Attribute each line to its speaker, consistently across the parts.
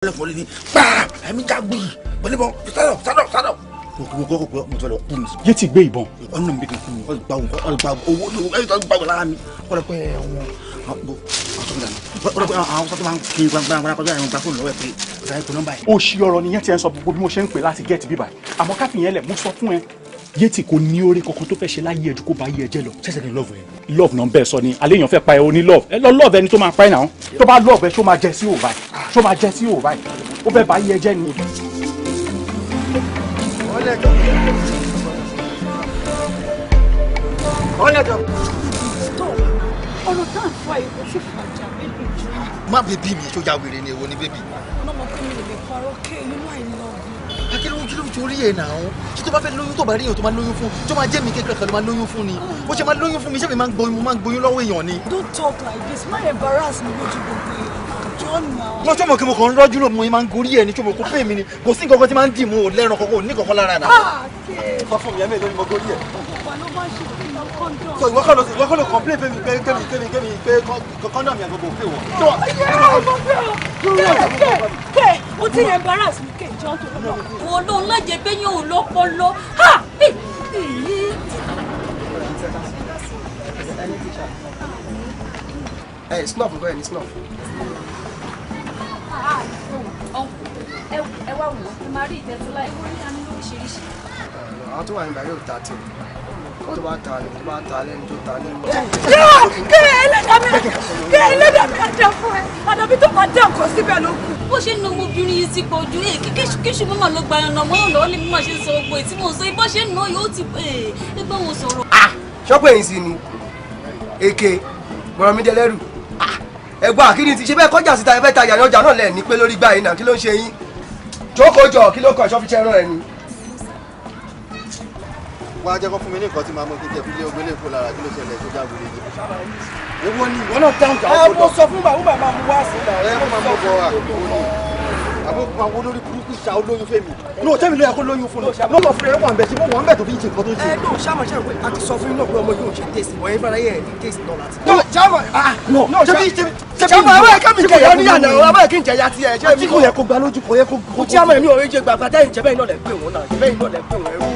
Speaker 1: le fọlẹ ni gbaa ẹmi jagbe pẹlẹbọn sádọ. mo tọ́ lọ kú mi.
Speaker 2: yé ti gbé ìbọn.
Speaker 1: ọ̀nà mi kì í kú mi ọ̀gbà owó ẹ̀yìn tó gbà wọ́n lára mi ọ̀rẹ́ pé àwọn sọ́tọ̀ máa ń kí gbàgbà kọjá àwọn gbà fóònù lọ́wọ́ ẹ̀ pé ọ̀sán ẹ̀kọ́ nọ́mbà yìí.
Speaker 2: ó ṣí ọ̀rọ̀ nìyẹn tí ẹ ń sọ gbogbo bí mo ṣe ń pè láti gẹ́ẹ̀tì bíbá yìí àmọ́ káfíń lẹ̀ mo sọ fún ẹ Yétì kò ní oore kankan tó fẹ́ ṣe láyé ẹjú kó bá yé ẹjẹ́ lọ.
Speaker 1: ṣẹ̀ṣẹ̀ ní lọ́ọ̀fù ẹ̀.
Speaker 2: lọ́ọ̀fù náà bẹ́ẹ̀ sọ ni alẹ́ èèyàn fẹ́ pa ẹ o ní lọ́ọ̀fù ẹ lọ lọ́ọ̀fù ẹni tó máa pa ẹ náà tó bá lọ́ọ̀fù ẹ ṣó máa jẹ sí òun báyìí ṣó máa jẹ sí òun báyìí ó fẹ́ bá yé ẹjẹ́ ni.
Speaker 3: ọ̀rọ̀ tá à ń fa ìwọ ṣe fàjà bébì jù.
Speaker 1: má bèbí mi ṣó ya wèrè ni èwo ni bèbí.
Speaker 3: ọlọ́mọ pé mi lè parọ́ kí inú àìlọ́ọ̀bù.
Speaker 1: akérò torí ẹ̀ náà ṣé tó bá fẹ́ lóyún tó bá rí èèyàn tó máa lóyún fún tó máa jẹ́ mi kékeré kan ló máa lóyún fún ni ó ṣe máa lóyún fún mi ṣé mi máa ń gboyún lọ́wọ́ èèyàn ni.
Speaker 3: Don't talk like this má embarrass mi lójú gbogbo èèyàn náà.
Speaker 1: wọ́n tọ́mọ̀ kí mo kàn ń rọ́jú lò mo máa ń gorí ẹ̀ ní tí mo kó pè mí ni kò sí nǹkan tí máa ń dì mú o lẹ́ran kankan ò ní kankan lára náà. fọ́ fún mi ẹ̀mí lórí mo gorí ẹ̀. so ìwọ kọ́ ló complain pé kọ́ńdọ̀ mi àgbègbè òfin wọ̀.
Speaker 3: o ti embarrass mi kẹ́ ìjọ tó lọ.
Speaker 4: wo ló ń lájẹ bẹ́yìn ò lọ́pọlọ.
Speaker 5: Hey, snuff, go ahead, snuff.
Speaker 4: ẹ wá wò ó máa rí ìtẹ́tọ́lá ìwọ ní àná lóríṣiríṣi.
Speaker 5: Àwọn tó wà nígbà yóò ta tí tó bá ta lẹ́nu tó ta lẹ́nu.
Speaker 3: Kí ẹlẹ́dàá mi àjẹ fún ẹ àdàbí tó máa dé ọkọ̀ síbẹ̀ ló kù.
Speaker 4: bó ṣe ń na ọmọbìnrin yìí ti pọ̀ ju kíṣù mọ́mọ́ ló gba ẹran mọ́ lọ́wọ́ ní bí wọ́n ṣe ń sọ gbogbo ètí mò ń sọ bó ṣe ń na yóò ti ẹgbẹ́ wọn sọ̀rọ̀.
Speaker 5: Ṣọ́pọ̀ èyí sì ni èké bọ̀rọ̀ mi dẹlẹ́rù. Ẹ̀gbọ́n àkíní ti ṣe bẹ́ẹ̀ kọjá síta ẹ̀fẹ́ tajà ní ọjà náà lẹ̀ ní pé lórí gbà yín náà kí ló ń ṣe yín? Jókòó jọ kí ló kàn ṣọ́ fi ṣe ẹran ẹ̀ ni.
Speaker 6: wọ́n á jẹ́ kó fún mi ní nǹkan tí màá mú kí n jẹ́ fi lé ogbélé kó lára kí ló ṣẹlẹ̀ tó jáwé lé jẹ.
Speaker 1: èwo ni ìwọ náà dáhùn jà ó
Speaker 5: Mo sọ fún bàbá máa mú wá sí i.
Speaker 6: ẹ kó máa mú bọ àkókò ní àbókù máa wó lórí burúkú ṣá olóyún fèmí.
Speaker 1: ní òtẹ́mi ló yẹ kó lóyún fún mi lọ́kọ̀ fún ẹ wà ń bẹ̀ sí mo wà ń bẹ̀ tó fi ń ṣe nǹkan tó ń ṣe.
Speaker 5: Ẹ náà ṣáàmà ṣáà pé a ti sọ fún yín náà pé ọmọ yóò ṣe tèsì wọ̀nyí fara yẹ ní tèsì náà láti. Ṣáàmà àwọn ẹ̀ka mi jẹ̀yà níyànà àwọn ẹ̀kí ń jẹ̀yà tiẹ̀.
Speaker 1: tí kò yẹ kó gba lójú kò yẹ kó.
Speaker 5: Kò tí a mọ̀ ẹ̀mí ọ̀rẹ́ jẹ gbàgbà tẹ́yìn jẹ́ bẹ́ẹ̀ náà lẹ̀ pé òun náà bẹ́ẹ̀ náà lẹ̀ pé òun ẹ̀rú.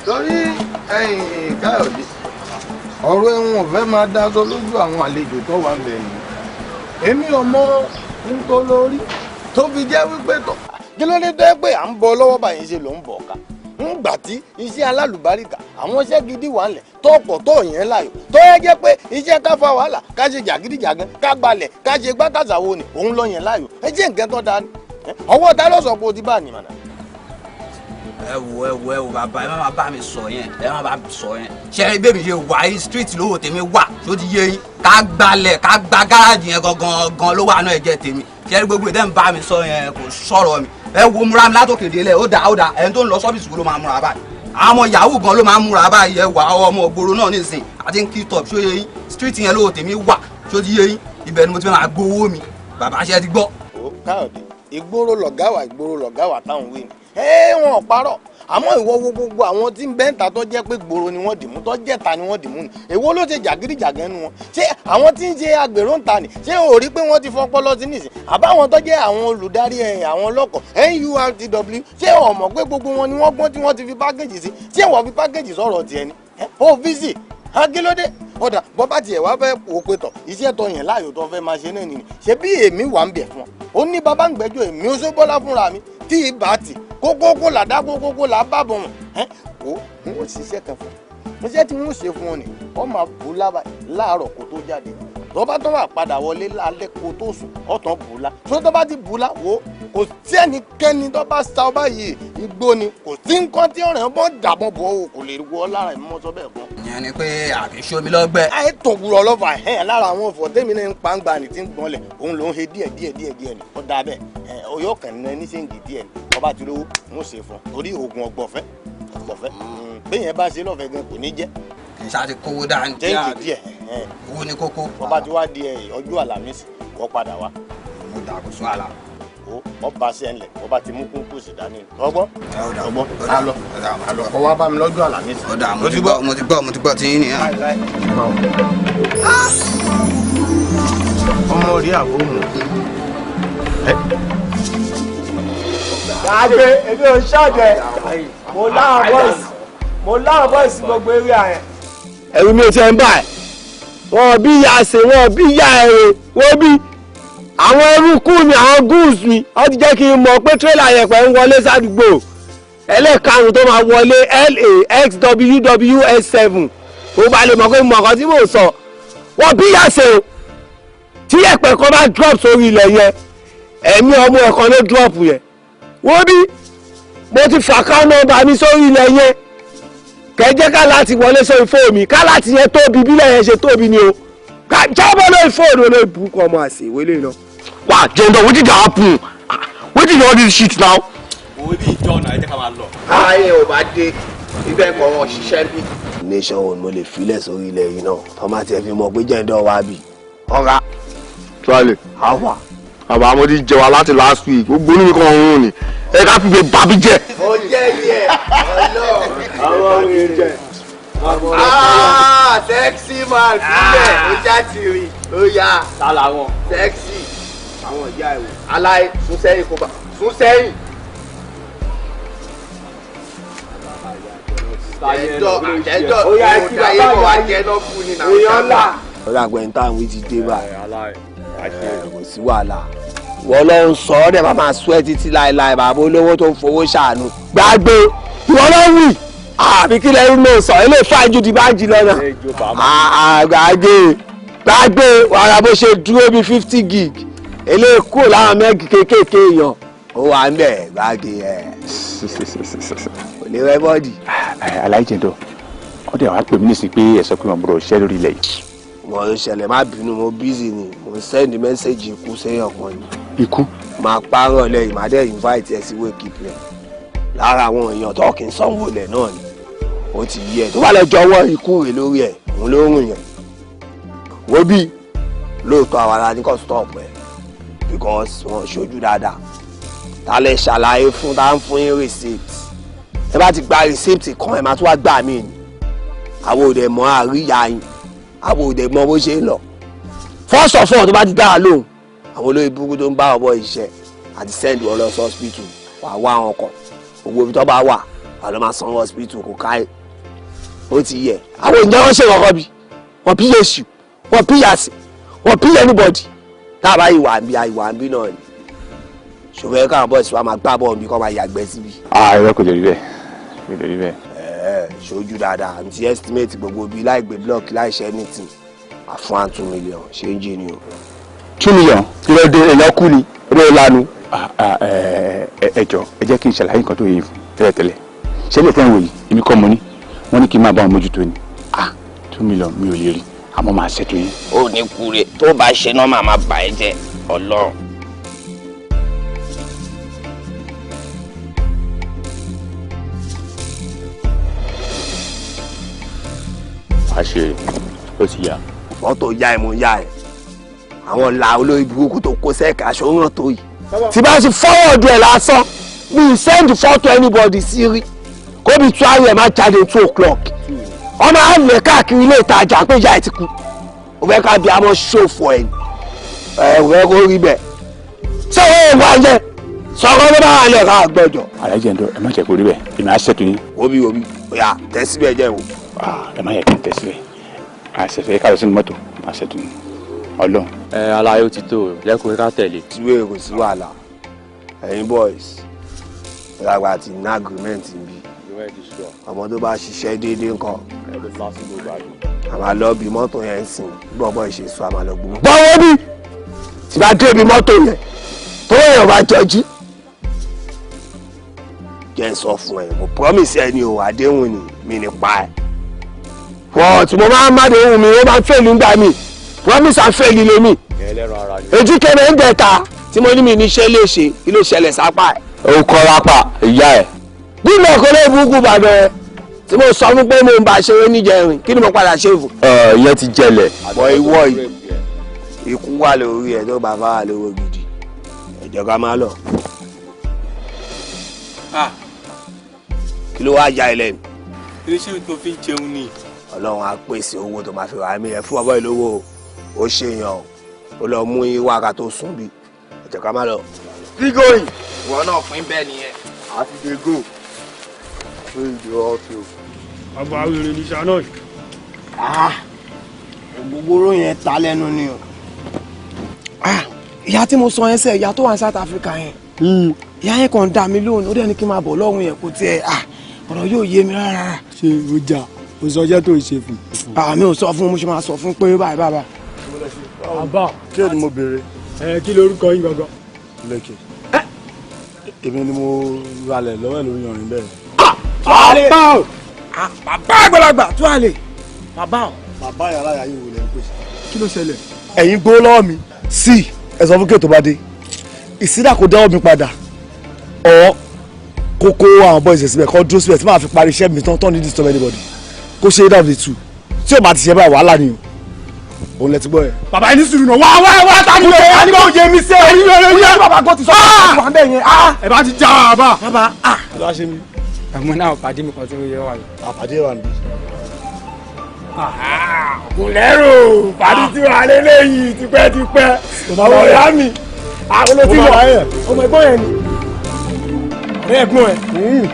Speaker 6: torí Káyọ̀dé ọ̀rọ̀ ẹ̀wọ̀n fẹ́ máa dáṣọ lójú àwọn àlejò tó wà ń bẹ̀ yìí èmi ọmọ ń tó lórí tó fi jẹ́ wípé tọ̀ kí ló dé tẹ́ pé à ń bọ lọ́wọ́ báyìí ṣe ló ń bọ̀ ká ń gbà tí iṣẹ́ alálùbáríkà àwọn iṣẹ́ gidi wà ń lẹ̀ tọ́pọ̀ tó yẹn láyò tó yẹ jẹ́ pé iṣẹ́ ká fa wàhálà ká ṣe jàgídíjàgan ká gbalẹ̀ ká ṣe gbákàtàwọ̀ ni òun lọ yẹn láyò ẹ jẹ́ nǹkan tó dáa ni ọwọ́ ta ló sọ pé o ti bá a nìmọ̀nà.
Speaker 7: ẹ wo bàbá ẹ má máa bá mi sọ yẹn ẹ má bá mi sọ yẹn ṣe bẹ́ẹ̀ mi ṣe wà yìí street lówó tèmi wà tó ti yé yín ká gbalẹ̀ ká gba gáràjì yẹn gangan ló wà náà ẹ̀jẹ̀ tèmi ṣe gbogbo ìdẹ́ ń bá mi sọ yẹn kò sọ̀rọ̀ mi ẹ wo múra mi látòkè délẹ̀ ó dáa ẹni tó ń lọ sọ́fíìsì ló máa múra báyìí àwọn ọmọ yahoo gan ló máa múra báyìí ẹ wà ọmọ ògbóró náà nísìnyí àti kí top ṣó yé yín street yẹn lówó tèmi wà tó ti yé yín ibẹ̀ ni mo ti fẹ́ máa gbowó mi bàbá ṣe ti gbọ́.
Speaker 6: ó Káyọ̀dé ìgboro lọ̀gá wà táwọn wí ni wọn ò parọ́ àmọ́ ìwọ wo gbogbo àwọn tí ń bẹ́ǹta tó jẹ́ pé gbòòrò ni wọ́n dì mú tó jẹ́ta ni wọ́n dì mú ni èwo ló ṣe jàgídíjàgẹ́ nu wọn ṣé àwọn tí ń ṣe agbèrò ń ta ni ṣé o rí pé wọ́n ti fọpọlọ sí nìsín àbáwọn tó jẹ́ àwọn olùdarí àwọn ọlọ́kọ̀ NURTW ṣé o mọ̀ pé gbogbo wọn ni wọ́n gbọ́n tí wọ́n ti fi pákéjì sí ṣé wọ́n fi pákéjì sọ̀rọ̀ tiẹ̀ ni ó fi sí akílódé ọ̀dà bọ́ bá tiẹ̀ wá fẹ́ wò pé tọ̀ iṣẹ́ tó yẹn láàyò tó fẹ́ máa ṣe náà nìyí ṣé bí èmi wà ń bẹ̀ fún ọ ó ní bàbá ń gbẹ́jọ́ èmi ó ṣó bọ́lá fúnra mi tí ibà tì kókókó làdá kókókó là bá bọ̀ wọ́n ó ń wọ́n ṣiṣẹ́ kan fún un iṣẹ́ tí wọ́n ṣe fún ọ ni ọ máa bù láàárọ̀ kó tó jáde tó bá tó wà padà wọlé lálẹ́ kó tó sùn ọ̀tàn bù lá tó bá ti bù lá wo kò sí ẹnikẹ́ni tó bá sa ọ báyìí igbó ni kò sí nǹkan tí ọ̀rẹ́ bọ́ dàbọ̀ bọ̀ o kò lè wọ lára ìmọ̀ sọ bẹ́ẹ̀ fún.
Speaker 7: ìyẹn ni pé àfi ṣomi lọ́gbẹ́.
Speaker 6: ẹ tó wúrọ̀ lọ́fà ẹ̀ lára àwọn ọ̀fọ̀ tẹ́mi náà ń pa ń gba ní tí ń gbọ́nlẹ̀ òun ló ń he díẹ̀ ni ó dáa bẹ́ẹ̀ oyó kàn ní ẹni ṣéǹgì díẹ̀ ni ọba tí lówó ń ṣe fún torí oògùn ọgbọ̀fẹ́ bẹ́yẹn bá ṣe lọ́fẹ̀ẹ́ gan kò ní jẹ́.
Speaker 7: kì í ṣáà ti kówó dáa ní
Speaker 6: ṣéǹgì díẹ̀
Speaker 7: owó ní kókó.
Speaker 6: ọba tí wàá di ọjọ́ àlàmísì wọ́n padà wá.
Speaker 7: mo dà kó sọ àlà.
Speaker 6: ọba ṣe ń lẹ̀ ọba ti mú kúnkún sí dání ọgbọ́n alọ kọ́ wá bá mi lọ́jọ́ àlàmísì.
Speaker 7: ọ̀dà mo ti gbọ́ tí yín nìyẹn.
Speaker 6: ọmọ rí àbómù.
Speaker 5: Àgbẹ̀ èmi ò ṣọ́ọ̀dẹ̀ mo láwọn bọ́ọ̀sì gbogbo eré àyẹn. Ẹ̀rù mi ò tẹ́ ń bà ẹ́ wọn bí ìyá ṣe wọn bí ìyá ẹ̀rẹ̀ wọ́n bí àwọn eruku mi àwọn goose mi wọ́n ti jẹ́ kí n mọ̀ pé tírélà yẹpẹ̀ ń wọlé sádùúgbò ẹlẹ́ẹ̀karùn-ún tó máa wọlé LAXWWS7 ó bá lè mọ̀ pé mọ̀ ọ̀kan tí mò ń sọ wọ́n bí ìyá ṣe o tí yẹpẹ̀ kan bá drop sórí ilẹ̀ yẹn ẹ̀mí ọmọ ẹ̀kan ló drop yẹn wọ́n bí mo ti fà ká nọ́mbà mi sórí ilẹ̀ yẹn kẹjẹ ká láti wọlé sórí fóònù mi ká láti yẹn tóbi bílẹ̀ yẹn ṣe tóbi ni o jábọ́ lórí fóònù olórí burúkú ọmọ àṣewé lè lọ.
Speaker 8: wà jẹ́ndọ̀ wetin dey happen wetin dey all this shit now.
Speaker 2: òwe bí ìjọ náà ẹ jẹ́ ká máa lọ.
Speaker 5: ayé ò bá dé ibẹ̀ kọ́ wọn ṣiṣẹ́ bí. nation wo ni mo lè filẹ̀ sórí ilẹ̀ yìí náà tọ́mà tiẹ̀ fi mọ̀ pé jẹ́ndọ̀ wá bì ọ̀gá
Speaker 8: tuwale
Speaker 5: àwà.
Speaker 8: àbá mo ti jẹ wa láti last week gbogbo onímọ̀ kan ọ̀run ni ẹ ká fi gbé bàbí jẹ.
Speaker 5: ó jẹ́ díẹ̀ ọlọ́ọ̀ àwọn ọ̀rẹ́ jẹ. Sexy man sílẹ̀ ó já tìrì ó yá.
Speaker 2: sálà wọn.
Speaker 5: Sexy àwọn ìyá ẹ̀wò aláì sún sẹ́yìn kó bá sún sẹ́yìn. àjẹjọ́ ó yá kí ayé bọ̀ wá jẹ́ náà kú ni náà. èèyàn ńlá. ọ̀rẹ́ àgbẹ̀ táwọn ti dé báyìí kò sí wàhálà wọ́n lọ ń sọ ọ́ dẹ̀ bá máa sọ ẹ́ títí láéláé bàbá olówó tó ń fowó ṣàánú. gbàgbé ìwọ ló wì àbí kí lẹ́yìn ló sọ ilé fájú di báńjì lọ́nà. gbàgbé wàrà bó ṣe dúró bíi 50 gig eléyìí kúrò láwọn mẹ́gì kéékèèké èèyàn ó wà ń bẹ̀ gbàgbé ẹ̀ kò lè rẹ́ bọ́ọ̀dì.
Speaker 2: aláìjẹ̀dọ̀ wọ́n dẹ̀ wá pè mí nísìnyí pé ẹ sọ pé wọ́n gbọ́dọ̀ ṣiṣẹ́ lórí ilẹ̀ yìí.
Speaker 5: wọ́n ló ṣẹlẹ̀ má bínú mo bízì ni mo ń sẹ́ndì mẹ́sẹ̀gì ikú séèyàn kan ni.
Speaker 2: ikú.
Speaker 5: máa pààrọ̀ lẹ́yìn má dẹ̀ invite ẹ sí wake play lára àwọn èèyàn tó kì í sanwó lẹ̀ náà ni ó ti yí ẹ tó bá lọ jọ̀wọ́ ikú rẹ̀ lórí ẹ̀ òun ló rùn yẹn. wo bí lóòótọ́ àwa la ní kò stop ẹ̀ because wọ́n ṣojú dáadáa ta lè ṣàlàyé fún tá ń fún yín receipt ẹ bá ti gba receipt kan ẹ máa tún wá gbà mí ni àwọn òde mọ àríyá yín àwọn òde mọ bó ṣe ń lọ first of all tó bá ti dára lóhùn àwọn olóyè burúkú tó ń bá ọbọ iṣẹ́ àti send wọn lọ sí hospital wà wá wọn kàn gbogbo ibi tó bá wà wà ló máa sanwó hospital kò káyè ó ti yẹ àwọn ìjọ wọn ṣe kọkọ bí wọn bí yéṣu wọn bí yàsì wọn bí anybody tá a bá ìwà ń bí náà ni ṣùgbọ́n káwọn bọ́ọ̀sì wa máa gbá bọ́ọ̀ mi kọ́ máa yàgbẹ́ síbi.
Speaker 2: ẹ̀rọ kò lè rí bẹ́ẹ̀ kò lè rí bẹ́ẹ̀.
Speaker 5: ṣojú dáadáa àmì ti estimate gbogbo bíi láì gbé block láì ṣe anything àfún 2 million ṣe ń jẹ ni o.
Speaker 2: 2 million
Speaker 5: kí ló dé èèyàn kú ni eré ìlànà.
Speaker 2: ẹ jọ̀ọ́ ẹ jẹ́ kí n ṣàlàyé nǹkan tó yẹ fún tẹ́lẹ̀tẹ́lẹ̀ ṣé lè tẹ́wọ̀n yìí èmi kọ́ mo ní wọ́n ní kí n máa bá wọn mójútó ni 2 million mi ò lè rí àmọ́ máa ṣètò yín.
Speaker 9: ó ní kúre tó bá ṣe náà máa bà ẹ́ jẹ́ ọlọ́run.
Speaker 2: àṣe ó ti yá.
Speaker 5: fọ́tò ya ẹ̀ mo ya ẹ̀ àwọn làá olórí burúkú tó kó sẹ́ẹ̀kì aṣọ ràn tó yìí tí bá ti fọ́wọ́dù ẹ̀ lásán mi send photo anybody sí rí kó bí tú ayé ẹ̀ máa jáde 2 o'clock ọmọ àlè káàkiri ilé ìtajà pé ìyá ẹ̀ ti kú ó fẹ́ ká bí amọ̀ ṣòfò ẹ̀ ẹ̀ wẹ́ kó rí bẹ́ẹ̀ ṣé owó wà jẹ́ sọ̀rọ̀ ló bá wà lẹ̀ ká gbọ́jọ.
Speaker 2: alájẹ ǹdọ ẹ má jẹ́ kó rí bẹ́ẹ̀ èmi á ṣètò yín.
Speaker 5: obi oya tẹ̀síbẹ̀ jẹ́ wò.
Speaker 2: ẹ má yẹ kí n tẹ̀síbẹ̀ àṣẹfẹ̀ ká lọ sínú mọ́tò má ṣètò yín ọlọ́run.
Speaker 10: aláyé ó ti tó lẹ́kùnrin ká tẹ̀lé.
Speaker 5: síwèé kò sí wàhálà ẹ̀yin boys ìlàgbà àti ní agreement bí ọmọ tó bá ṣiṣẹ́ déédéé nǹkan àmà lọ bí mọ́tò yẹn sìn gbọ́bọ́ ìṣèṣù àmà lọ gbogbo. bọ́wọ́ bí tí bá dé bí mọ́tò yẹn tó yẹn bá jọjú jẹ́ sọ fún ẹ mo promise ẹ ní o àdéhùn ni mi ní pa ẹ. wọ́n tí mo máa ń má déhùn mi ó máa ń fèlú ńgbà mi promise and fail ilé mi. èjì kẹ́mẹ́ ń bẹ̀ta tí mo ní mi ní ṣe léṣe kí ló ṣẹlẹ̀ sápá ẹ̀.
Speaker 8: ó kọ́ lápá ìyá ẹ̀.
Speaker 5: bí mo kọ́ lé burúkú bàbẹ̀ tí mo sọ fún pé mo ń bá ṣeré níjẹrin kí ni mo padà ṣe fún.
Speaker 8: ìyẹn ti jẹlẹ̀.
Speaker 5: bọ̀ ìwọ yìí ikú wà lórí ẹ̀ tó bàbá wà lówó gidi ẹ̀jọ̀ ká má lọ. kí ló wá ya ilẹ̀ mi.
Speaker 10: iléeṣẹ́ tó fi ń jẹun ni.
Speaker 5: ọlọ́run á pèsè owó tó máa fi wà mí ẹ̀ fún ọbọ̀ ìlówó ó ṣèyàn o ó lọ mú wàrà tó sùn bí ẹ̀jẹ̀ ká má lọ.
Speaker 6: Kígò yìí ìwọ náà pín bẹ́ẹ̀ nìyẹn. Àti dé go. Ṣé ìdí ọ̀tí o?
Speaker 11: Àgbà wèrè ní ṣáná yìí.
Speaker 5: Gbogbo yẹn ta lẹ́nu ni o. Ìyá tí mo sọ yẹn sẹ́ ìyá tó wà ní South Africa yẹn. Ìyá yẹn kàn dá mi lóhùn ó dẹ̀ ní kí n máa bọ̀ lọ́hùn yẹn kó tiẹ̀ ọ̀rọ̀ yóò yé mi rárá.
Speaker 11: Ṣé o jà o sọ jẹ́ tó ṣe fún?
Speaker 5: Mi ò sọ fún mo ṣe máa sọ fún pé báyìí bàbá.
Speaker 11: Àbá kí ni mo béèrè? Kí lorúkọ yín gangan?
Speaker 12: Lékè. Èmi ni mo ralẹ̀ lọ́wọ́ ẹ̀ lórí ọ̀rìn bẹ́ẹ̀.
Speaker 5: Bàbá àgbàlagbà tó àlè.
Speaker 12: Bàbá yàrá yà yìí wò lẹ́ ń pèsè.
Speaker 11: Kí ló ṣẹlẹ̀?
Speaker 12: Ẹ̀yin gbó lọ́wọ́ mi. Sí ẹ sọ fún kí ètò bá dé. Ìsídà kò dáwọ́ mi padà. Ọ̀ kókó àwọn boys síbẹ̀ kọ́ dúró síbẹ̀ tí màá fi parí iṣẹ́ mi tán ní disturb anybody. Kó ṣe é dáàbò tù. Tí o bá ti ṣe báyìí wàhálà ni o. Òun lẹ ti gbọ́ ẹ.
Speaker 11: Bàbá ẹni sùúrù náà wá tani o.
Speaker 5: Ẹni kò jẹ mi sẹ́.
Speaker 11: Ẹni ló
Speaker 5: ní bàbá gbọ́ ti sọ fún wa bẹ́ẹ̀ yẹn.
Speaker 11: Ẹ bá ti já bàbá.
Speaker 5: Bàbá
Speaker 12: ló wá ṣe mí.
Speaker 10: Àmọ́ náà pàdé mi kan tí ó yẹ wà yìí.
Speaker 12: Àpàdé wà níbí.
Speaker 11: Kò lẹ́rù pàdé tí wà lélẹ́yìí tipẹ́tipẹ́. Àwọn ìyá mi. Àwọn olóòtú lọ. Ọmọ ẹ̀gbọ́n yẹn ni. Ọ̀rẹ́ ẹ̀gbọ́n ẹ̀.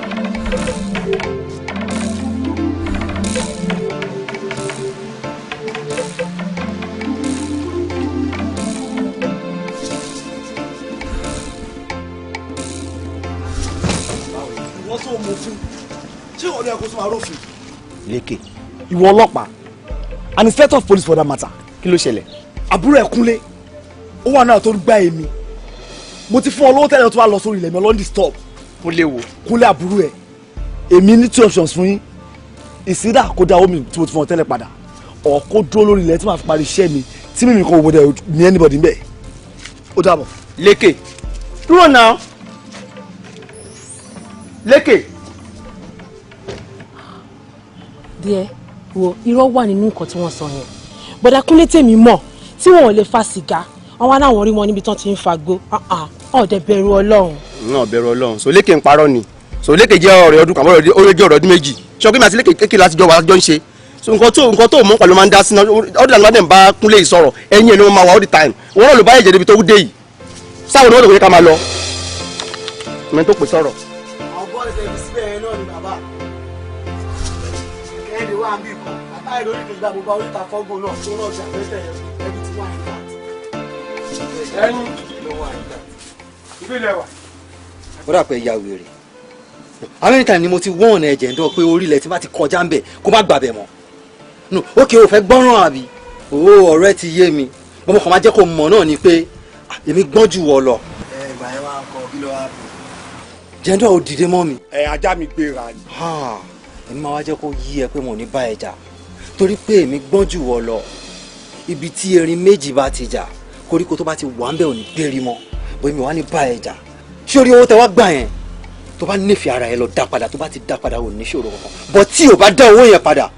Speaker 12: Ṣé ìwọ ni ẹ kó sọ àrófin?
Speaker 5: Lékè.
Speaker 12: Ìwọ ọlọ́pàá and inspector of police for that matter. Kí ló ṣẹlẹ̀? Àbúrò ẹ̀ Kúnlé ó wà náà tó ń gbá èmi. Mo ti fún ọ lówó tẹ́lẹ̀ tó wá lọ sórí ilẹ̀ mi ọlọ́ndì stop.
Speaker 10: Kúnlé wo?
Speaker 12: Kúnlé àbúrò ẹ̀. Èmi ní 2 options fún yín. Ìsídà kó dá omi tí mo ti fún ọ tẹ́lẹ̀ padà. Ọ̀ kó dúró lórí ilẹ̀ tí màá fi parí iṣẹ́ mi tí mímì kan òbòdè ní anybody mbẹ̀. Ó dàbọ̀.
Speaker 5: Lékè. Dúró náà. Lékè.
Speaker 13: díẹ̀ wo irọ́ wà nínú nǹkan tí wọ́n sọ yẹn bọ̀dà Kúnlé tèmi mọ̀ tí wọn ò lè fa sìgá wọn wá láwọn rí wọn níbi tán ti ń fagbó ọ̀dẹ̀ bẹ̀rù Ọlọ́run.
Speaker 5: náà bẹ̀rù Ọlọ́run so Lékè ń parọ́ ni so Lékè jẹ́ ọ̀rẹ́ ọdún kan ó jẹ́ ọ̀rẹ́ ọdún méjì ṣọ́kí mi àti Lékè kékeré láti jọ wà jọ ń ṣe so nǹkan tó mọ̀ pẹ̀lú máa ń dá sí náà ọdún àlùbá dẹ̀ ń bá Kúnlé yìí sọ̀rọ̀ ẹ̀yìn ẹ̀ ló máa wà all the time wọn náà ló bá ẹ̀jẹ̀ débi tó dé yìí sáwọn ni wọ́n lè wọlé ká máa lọ mẹ́tò pè sọ̀rọ̀.
Speaker 12: àwọn bọ́ọ̀lù tẹ̀lé síbẹ̀ yẹn náà ni bàbá kẹ́hìndé wà ń bí kan bàbá ìlú orí kejì bá gbogbo oríta fọ́gbọ̀n náà tó náà jà fẹ́tẹ̀ ẹbí tí wà ní káàtì.
Speaker 5: ẹni ló wà ní káàtì. ìbílẹ̀ wà.
Speaker 1: ó dà pé ya wèrè amẹ́ríkà ni mo ti wọ́n ọ̀nà ẹ̀jẹ̀ ń dọ́ pé orílẹ̀ tí bá ti kọjá ń bẹ̀ kó má gbàbẹ̀ mọ́ no ókè o fẹ́ gbọ́ràn àbí ọ̀rẹ́ ti yé mi bọ́mọ kan máa jẹ́ kó mọ̀ náà ni pé èmi gbọ́n jù wọ́ lọ.
Speaker 12: ìgbà yẹn wá kọ kí ló wá bí.
Speaker 1: jẹ́ńdọ̀ ò dìde mọ́ mi.
Speaker 5: ajá mi gbéra ni.
Speaker 1: èmi máa wá jẹ́ kó yí ẹ pé mo ní bá ẹ jà torí pé èmi gbọ́n jù wọ́ lọ ibi tí erin méjì bá ti jà koríko tó bá ti wà ń bẹ̀ ò ní gbérí mọ́ bó èmi wá ní bá ẹ jà ṣé orí owó tẹ wá gbà yẹn tó bá nífẹ̀ẹ́ ara ẹ lọ dá padà tó bá ti dá padà ò ní ṣòro kankan bọ́ tí ò bá dá owó yẹn padà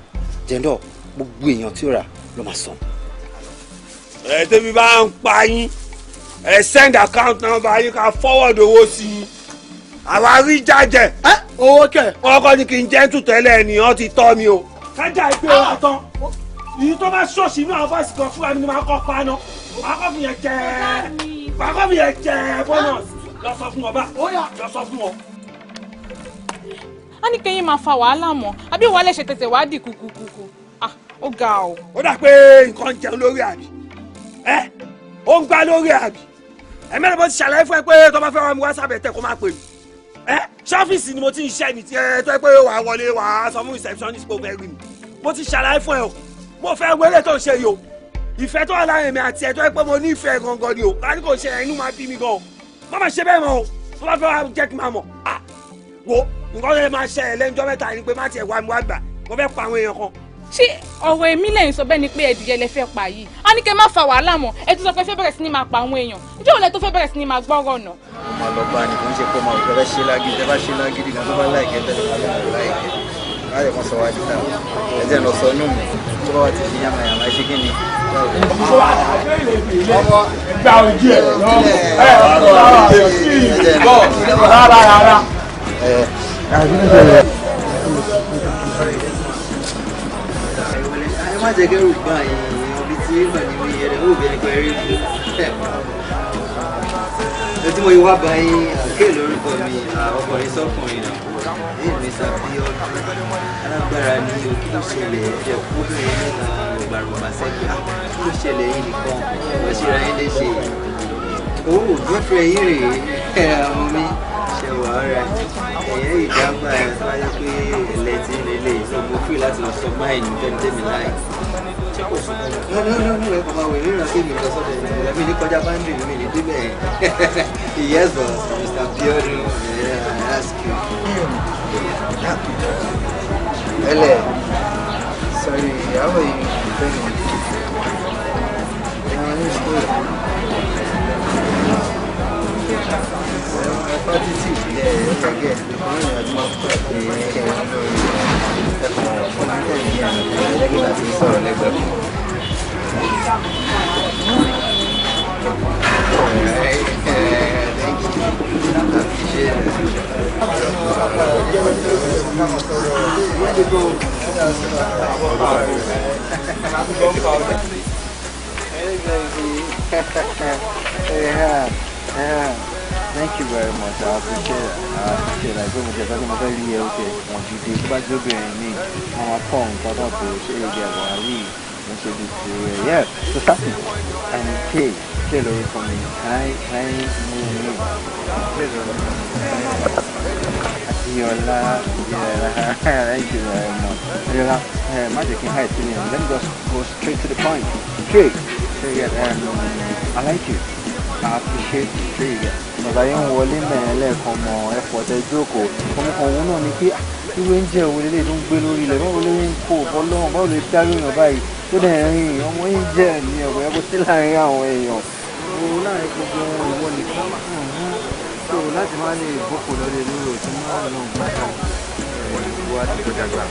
Speaker 1: jẹ́ńdọ̀ gbogbo èèyàn tí ó rà ló máa san.
Speaker 11: tẹ́bí bá ń pa yín send account number yín ká forward owó sí i àwa rí jájẹ.
Speaker 5: owó kẹ.
Speaker 11: ọkọ ni kì í jẹ́ tù tẹ́lẹ̀ ènìyàn ti tọ́ mi o. kájà ìpè wa tán èyí tó bá ṣọ́ọ̀ṣì inú àwọn fásitì kan fúnra mi ni máa kọ́ paná máa kọ́ fi yẹn jẹ́ bonus lọ sọ fún ọ bá lọ sọ fún ọ.
Speaker 3: a ní kẹ́yìn máa fa wàhálà mọ́ àbí wàhálà ṣe tètè wá dì kúkúkú ó ga o.
Speaker 11: ó dà pé nǹkan jẹun lórí àbí ó ń gbá lórí àbí mẹ́rin bó ti ṣàlàyé fún ẹ pé tó bá fẹ́ wá mi wá sábẹ̀ tẹ̀ kó má pè mí ṣọ́fíìsì ni mo ti ń ṣe ní tiẹ̀ tó ẹ pé wà á wọlé wà á sọ fún receptionist kó fẹ́ rí mi mo ti ṣàlàyé fún ẹ o mo fẹ́ wẹ́lẹ̀ tó ń ṣe yìí o ìfẹ́ tó wà láàrin mi àti ẹ tó ẹ pé mo ní ìfẹ́ gangan ni o kárí kò ṣe inú máa bí mi gan o má má ṣe bẹ́ẹ̀ mọ́ o tó bá fẹ́ wá jẹ́ kí n máa mọ̀ wo nǹkan tó lè máa ṣe ẹ lẹ́njọ́ mẹ́ta ni pé má tiẹ̀ wá mi wá gbà mo fẹ́ pa àwọn èèyàn kan.
Speaker 3: ṣé ọ̀rọ̀ èmi lẹ́yìn sọ bẹ́ẹ̀ ni pé ẹ̀dìyẹ lẹ fẹ́ pa yìí a ní kẹ́ má fa wàhálà mọ́ ẹ tún sọ pé fẹ́ bẹ̀rẹ̀ sí ni máa pa àwọn èèyàn ìjọ òun lẹ tó fẹ́ bẹ̀rẹ̀ sí ni máa gbọ́rọ̀ nà.
Speaker 14: ọmọ ọlọ́gbà ni kò ń ṣe pé ọmọ òkè fẹ́ ṣe lágídí ẹ bá ṣe lágídí kan tó bá láìkẹ́ tẹ́lẹ̀ kan ló láìkẹ́ láyé kan sọ wá di táwọn ẹ̀jẹ̀ lọ sọ inú mi tó bá wà ti fi yàmàyàmà ẹ ṣe kí ni.
Speaker 11: gba ojú ẹ rárá.
Speaker 14: ẹ má jẹ́ kẹ́rù gbà yín orí tí mà ní mi ẹ̀rẹ̀ ó bẹ̀rẹ̀ pẹ̀ rí mi. Ẹtí mo wá bá yín àkéè lórúkọ mi ọkùnrin sọ́kùnrin náà. Èyí mi sàbí ọdún alágbára ní kí ló ṣẹlẹ̀ ẹ̀jẹ̀ kóbìnrin mẹ́ta rògbàrògbà sẹ́gbẹ̀ẹ́. Kí ló ṣẹlẹ̀ yìí nìkan? Wọ́n ṣe ra yín léṣe. Owó gbọ́fẹ́ yín rèé ọmọ mi ṣe wà ọ́ra ẹ̀yẹ́ ìdágbà ẹ̀ tó wáyé pé ẹlẹ́tì lélẹ̀ ìṣòwò fún láti lọ sọ máìlì tẹ́mi láì. No, ẹ kò máa wẹ̀ ríran kí mi lọ sọ́dọ̀ ẹ̀ mi ní kọjá báńdì mi ní débẹ̀ yes boss Mr. Biodun I ask you. Ele, sorry, how are you feeling? I'm in school. Party yeah, forget. Thank you very much. I appreciate it. Like so much. I'm very here. Okay, want you to go back to me. I'm a phone. Got up to say yeah, yeah. So start it. And pay. Hello for me. Can I move? Yola, yeah. Thank you very much. Yola, magic in height. Let me just go straight to the point. Straight. So yeah, I like you. I appreciate you. Bàbá yẹn ń wọlé mẹ́rin lẹ́ẹ̀kan mọ ẹ̀fọ́ tẹ jókòó ọmọ kan òun náà ni pé ìwé ń jẹ́ òun lélẹ̀ tó ń gbé lórí ilẹ̀ báwo ló ń kó ọlọ́run báwo lè dá lóyún báyìí tó dẹ̀ rìn ọmọ yín jẹ́ ní ẹ̀kọ́ yẹn kó sí láàrin àwọn èèyàn òun láàrin gbogbo ìwọ nìkan tó láti má lè bọ́kọ̀ lọ́lẹ̀ lórí òtún máa ń lọ gbàgbà ìwọ àti ìjọba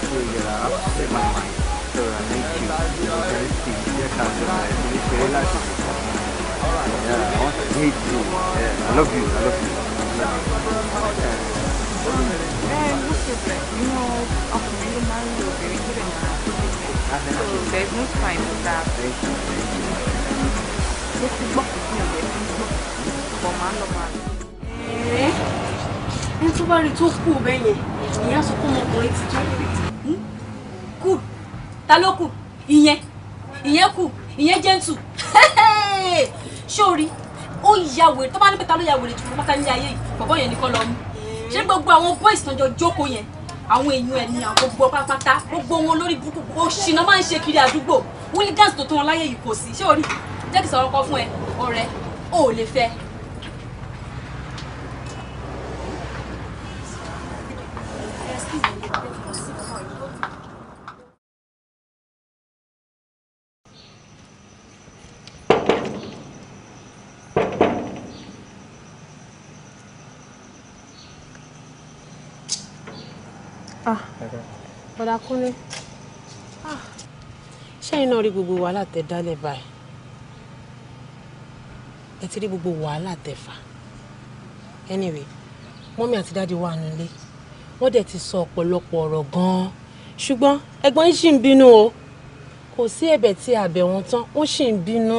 Speaker 14: tó yẹra áfẹ́ máa máa sọ̀rọ̀ àmẹ́kì Yeah, I want to meet you. Yeah, I love you. I love you.
Speaker 3: You know, offering the man you're very good in that. So there's no time for that. This is what for man of man.
Speaker 4: Ẹni tó bá rí tó kú bẹ́ẹ̀ yẹn, ìyá sọ fún ọmọkùnrin ti tó. Kú, ta ló kù? Ìyẹn kù, ìyẹn gentle. Sórí ó ya wèrè tó bá ní pé ta ló ya wèrè jù pátá ní ayé yìí bọ̀bọ̀ yẹn nìkan lọ mú ṣé gbogbo àwọn boys tán jọ jókòó yẹn àwọn èèyàn ẹ̀ ní àwọn gbogbo pátá gbogbo wọn lórí burúkú òṣìnà máa ń ṣe kiri àdúgbò hooligans tó tó wọn láyé yìí kò sí sórí jẹ́ kí sọ̀rọ̀ kọ fún ẹ ọ̀rẹ́ ò lè fẹ́.
Speaker 13: Bọ́dà Kúnlé ṣẹ́yìn náà rí gbogbo wàhálà tẹ dálẹ̀ báyìí ẹ ti rí gbogbo wàhálà tẹ fà anyway mọ́mí àti dáàdi wà nílé wọ́n dẹ̀ ti sọ ọ̀pọ̀lọpọ̀ ọ̀rọ̀ gan-an ṣùgbọ́n ẹ̀gbọ́n yín ṣì ń bínú o kò sí ẹ̀bẹ̀ tí a bẹ̀ wọ́n tán wọ́n ṣì ń bínú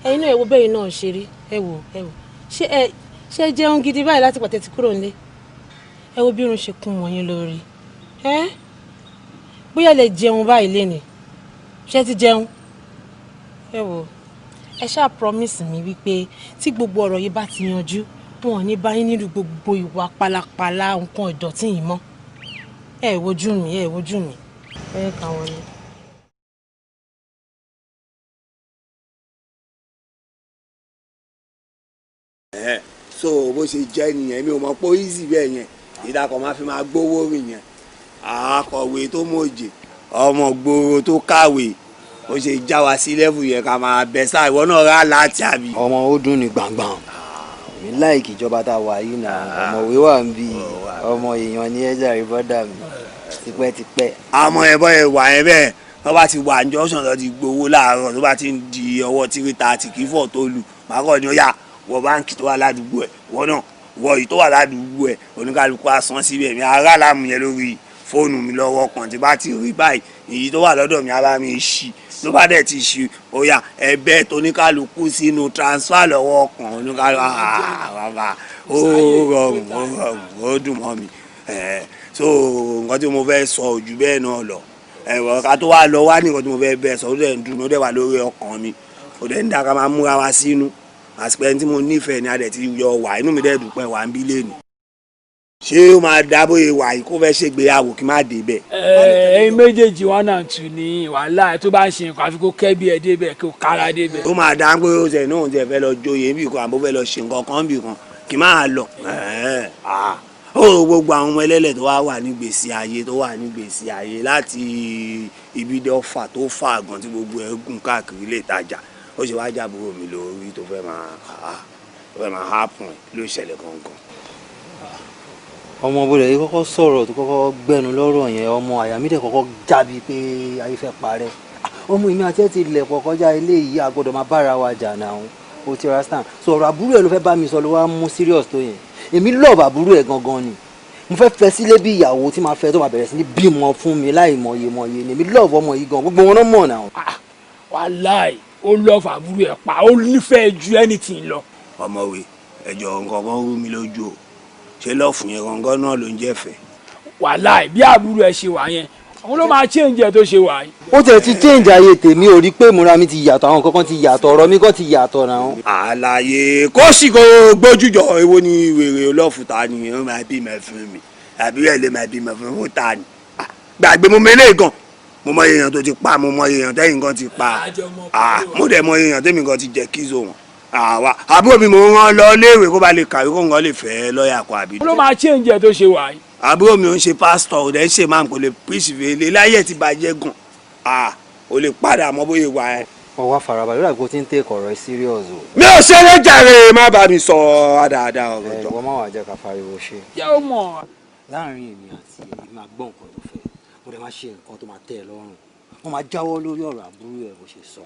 Speaker 13: ẹ̀yin náà ẹ wo bẹ́ẹ̀ náà ṣe rí ẹ wò ṣé ẹ jẹun gidi báyìí láti pàtẹ́ ti kúrò nílé ẹ wo bí irun ṣe kún wọ̀nyí lórí bóyá lè jẹun báyìí lénìí ṣé ti jẹun ẹ wò ẹ ṣáà promise mi wípé tí gbogbo ọ̀rọ̀ yìí bá ti yanjú wọn ò ní bá yín nínú gbogbo ìwà pálapàla nǹkan ìdọ̀tí yìí mọ́ ẹ wojú mi ẹ kà wọ́n ni.
Speaker 6: So bó ṣe jẹ́ nìyẹn mi ò mọ̀ pé ó easy bẹ́ẹ̀ yẹn ìdàkọ̀ máa fi máa gbówó rìn yẹn akọ̀wé tó mọ̀jẹ̀ ọmọ gbòòrò tó kàwé ó ṣe já wa sí level yẹn ká máa bẹ sáà ìwọ náà rà láti àbí.
Speaker 1: ọmọ ó dùn ní gbàngbàn mi láìkì ìjọba tá a wà yìí náà ọmọwé wà ń bí ọmọ èèyàn ní ẹja rí bọ́dà mi tipẹ́tipẹ́.
Speaker 6: àmọ́ ẹ̀ bọ́ ẹ̀ wà ẹ̀ bẹ́ẹ̀ tó bá ti wà ní junction tó ti gbowó láàárọ̀ tó bá ti ń di ọwọ́ tíríta àti kífọ̀ tó lù màkọ́ ni ó yà wọ báńkì tó wà ládùúgbò ẹ̀ wọ́n náà wọ yìí tó wà ládùúgbò ẹ̀ oníkálukú àsán síbẹ̀ mi ará làmú yẹn lórí fóònù mi lọ́wọ́ kan tí bá ti rí báyìí èyí tó wà lọ́dọ̀ mi á bá mi ṣí
Speaker 11: ló bá dẹ̀ ti ṣu oya ẹ̀bẹ̀ tóníkàlùkù sínú transfer lọ́wọ́ kan oníkàlùkù bàbá ó rọrùn ó dùn mọ́ mi so nǹkan tí mo fẹ́ sọ ojú bẹ́ẹ̀ náà lọ ẹ̀rọ ká tó wá lọ wá ní nǹkan tí mo fẹ́ bẹ́ẹ̀ sọ ó dẹ̀ ń dùn ó dẹ̀ wà lórí ọkàn mi ó dẹ̀ ń dá ká máa múra wá sínú àsìkò ẹni tí mo nífẹ̀ẹ́ ni a dẹ̀ ti yọ wà inú mi dẹ̀ dùpẹ́ wà ń bí lẹ́nu ṣé ó máa dá bóyá wà yìí kó fẹ́ ṣègbéyàwó kí má dé bẹ́ẹ̀.
Speaker 10: ẹ̀yin méjèèjì wọn náà tù ní wàhálà tó bá ń ṣe nǹkan àfi kó kẹ́bí ẹ débẹ̀ kó kára débẹ̀.
Speaker 11: ó máa dá pé ó ṣe náà ṣe fẹ́ lọ joyè níbì kan àbó fẹ́ lọ ṣe nǹkan kan níbì kan kì máa lọ. ó gbogbo àwọn ọmọ ẹlẹ́lẹ̀ tó wà nígbèsí ayé tó wà nígbèsí ayé láti ibi dọ́fà tó fà gan tí gbogbo ẹ̀ gùn káàkiri lè tajà ó ṣe wá jábúrò mi lórí tó fẹ́ máa hápùn ló ṣẹlẹ̀ gangan.
Speaker 1: ọmọ bọ̀dẹ̀ yìí kọ́kọ́ sọ̀rọ̀ tó kọ́kọ́ gbẹnu lọ́rọ̀ yẹn ọmọ àyà mi dẹ̀ kọ́kọ́ jábí pé ayé fẹ́ parẹ́ ọmọ ìmí àti ẹ̀ ti lẹ̀ pọ̀ kọjá ilé yìí àgbọ̀dọ̀ máa bára wa jà náà o ti understand sọ̀rọ̀ àbúrò ẹ̀ ló fẹ́ bá mi sọ ló wá mú serious tó yẹn èmi love àbúrò ẹ̀ gangan ni mo fẹ́ fẹ́ sílé bí ìyàwó tí máa fẹ́ tó máa bẹ̀rẹ̀ sí ní bímọ fún mi láì mọye ni èmi love ọmọ yìí gan gbogbo wọn náà mọ̀ náà.
Speaker 10: wàláì ó love àbúrò ẹ̀ pa ó nífẹ̀ẹ́ ju anything lọ.
Speaker 11: ọmọwé ẹjọ nǹkan kan rú mi lójú o ṣé lọ́ọ̀fù yẹn gangan náà ló ń jẹ́fẹ̀ẹ́.
Speaker 10: wàláì bí àbúrò ẹ̀ ṣe wà yẹn àwọn ló máa change ẹ̀ tó ṣe wà yìí.
Speaker 1: ó tẹ̀ ti change ayé tèmi ò rí pé ìmúra mi ti yàtọ̀ àwọn kankan ti yàtọ̀ ọ̀rọ̀ mi kan ti yàtọ̀ náà.
Speaker 11: àlàyé kó sì kó gbójújọ èwo ni wèrè lọ́ọ̀fù ta ni ó máa bímọ fún mi àbí ẹ̀ lè máa bímọ fún ta ni. gbàgbé mo mẹ́lẹ̀ gan mo mọ èèyàn tó ti pa mo mọ èèyàn tẹ́yìn kan ti pa mo dẹ̀ mọ èèyàn tẹ́mi kan ti jẹ́ kízo wọn. àbúrò mi mo rán lọ léèwé kó ba lè kàwé kó nǹkan lè fẹ́ lọ́ọ̀yà kan àbí.
Speaker 10: ló máa change ẹ̀ tó ṣe wà yìí.
Speaker 11: àbúrò mi ò ń ṣe pásítọ̀ ò dẹ̀ ṣe máa ń kò lè píríṣì fèlè láyé ti bàjẹ́ gan ò lè padà mọ bóyá wà ẹ́.
Speaker 1: ọwọ́ àfarabalẹ̀ lórí àgbo tí ń tẹ̀ ọ̀rọ̀ serious o.
Speaker 11: mi ò ṣeré jàre má bá mi sọ dáadáa ọ̀rọ̀ jọ.
Speaker 1: wọ́n má wàá jẹ́ ká fariwo ṣe.
Speaker 10: yẹ ó mọ̀.
Speaker 1: láàrin èmi àti èmi máa gbọ́ nǹkan tó fẹ́ mo dẹ̀ máa ṣe nǹkan tó máa tẹ́ ẹ lọ́rùn wọ́n máa jáwọ́ lórí ọ̀rọ̀ àbúrò ẹ̀ bó ṣe sọ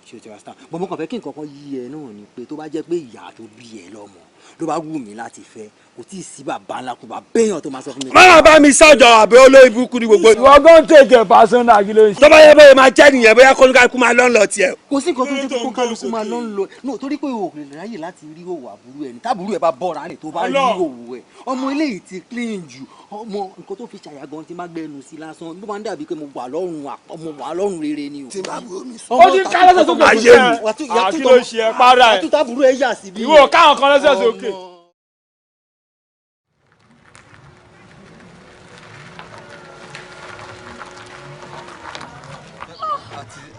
Speaker 1: ṣé o ti wá sítán bọ́n mo kàn fẹ́ kí nǹkan kan yí ẹ náà ni pé tó bá jẹ́ pé ìyá tó bí ẹ lọ́mọ ló bá wù mí láti fẹ́ kò tí ì sí bàbá ńlá kó bá béèyàn tó máa sọ fún mi.
Speaker 11: má bá mi sọjọ àbí olóyè burúkú ní gbogbo.
Speaker 10: ìwọ gan tèkè pàṣẹ kí ló ń ṣe.
Speaker 11: tó bá yẹ bóyá máa jẹ́ nìyẹn bóyá kólúkálukú máa lọ́n lọ tiẹ̀.
Speaker 1: kò sí nǹkan tó ń jẹ́ kólúkálukú máa lọ́n lọ no torí pé o kò lè ráyè láti rí òwò àbúrò ẹ̀ ní tábùrú ẹ̀ bá bọ́ra rẹ̀ tó bá rí òwò ẹ̀ ọmọ eléyìí ti clean jù ọmọ nǹkan tó fi ṣàyà gan ti má gbẹnu sí lásán bó máa ń dàbí pé mo wà lọ́rùn rere ni o.
Speaker 11: tí bá burú mi sọ.
Speaker 10: ó ti ká lẹ́sẹ̀ sókè fún ẹ kí ló ṣe ẹ para ẹ
Speaker 1: àtúntàbùrú ẹ yà síbí.
Speaker 10: ìwọ káwọn kan lẹ́sẹ̀ sókè.